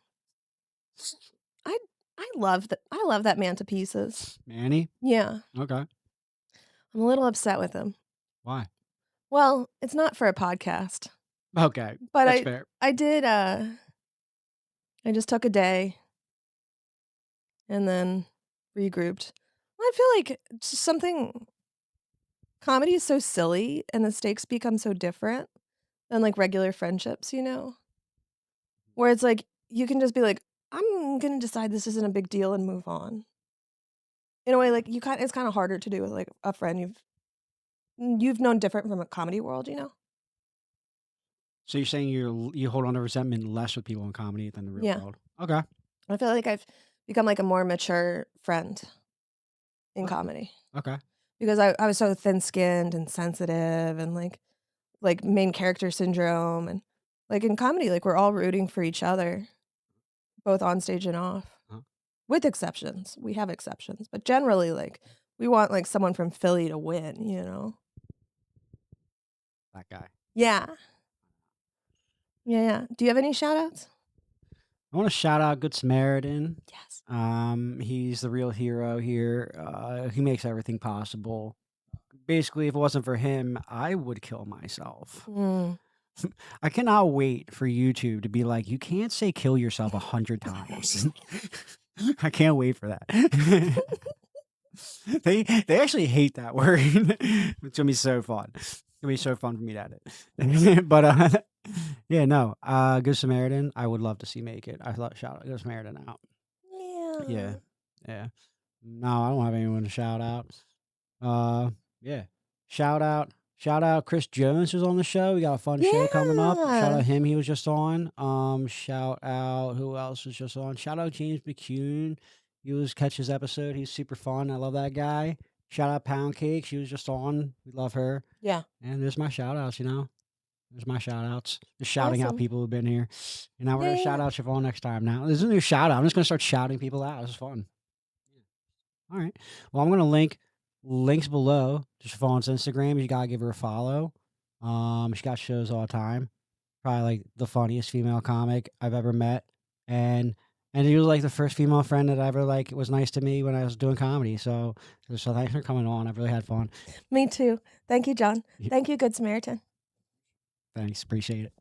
I love that man to pieces. Manny? Yeah. Okay. I'm a little upset with him. Why? Well, it's not for a podcast. Okay. But that's fair. I did I just took a day and then regrouped. I feel like comedy is so silly and the stakes become so different than like regular friendships, Where it's like you can just be like, I'm gonna decide this isn't a big deal and move on. In a way, like it's kind of harder to do with like a friend you've known different from a comedy world, So you're saying you hold on to resentment less with people in comedy than the real Yeah. world? Okay. I feel like I've become like a more mature friend in comedy Okay. because I was so thin-skinned and sensitive and like main character syndrome, and like in comedy, like we're all rooting for each other, both on stage and off. With exceptions. We have exceptions, but generally like we want like someone from Philly to win, That guy. Yeah. Yeah. Do you have any shout outs? I want to shout out Good Samaritan. Yes. He's the real hero here. He makes everything possible. Basically, if it wasn't for him, I would kill myself. I cannot wait for YouTube to be like, you can't say kill yourself 100 times. I can't wait for that. They actually hate that word. It's gonna be so fun. It's gonna be so fun for me to edit. But yeah, no. Good Samaritan, I would love to see make it. I thought shout out Good Samaritan out. Yeah. No, I don't have anyone to shout out. Yeah. Shout out Chris Jones who's on the show. We got a fun show coming up. Shout out him, he was just on. Shout out who else was just on? Shout out James McCune. You always catch his episode. He's super fun. I love that guy. Shout out Pound Cake. She was just on. We love her. Yeah. And there's my shout outs, There's my shout outs. Just shouting out people who've been here. And now we're going to shout out Shevaun next time now. There's a new shout out. I'm just going to start shouting people out. This is fun. All right. Well, I'm going to link links below to Shevaun's Instagram. You got to give her a follow. She got shows all the time. Probably like the funniest female comic I've ever met. And you was like the first female friend that I ever was nice to me when I was doing comedy. So thanks for coming on. I've really had fun. Me too. Thank you, John. Thank you, Good Samaritan. Thanks. Appreciate it.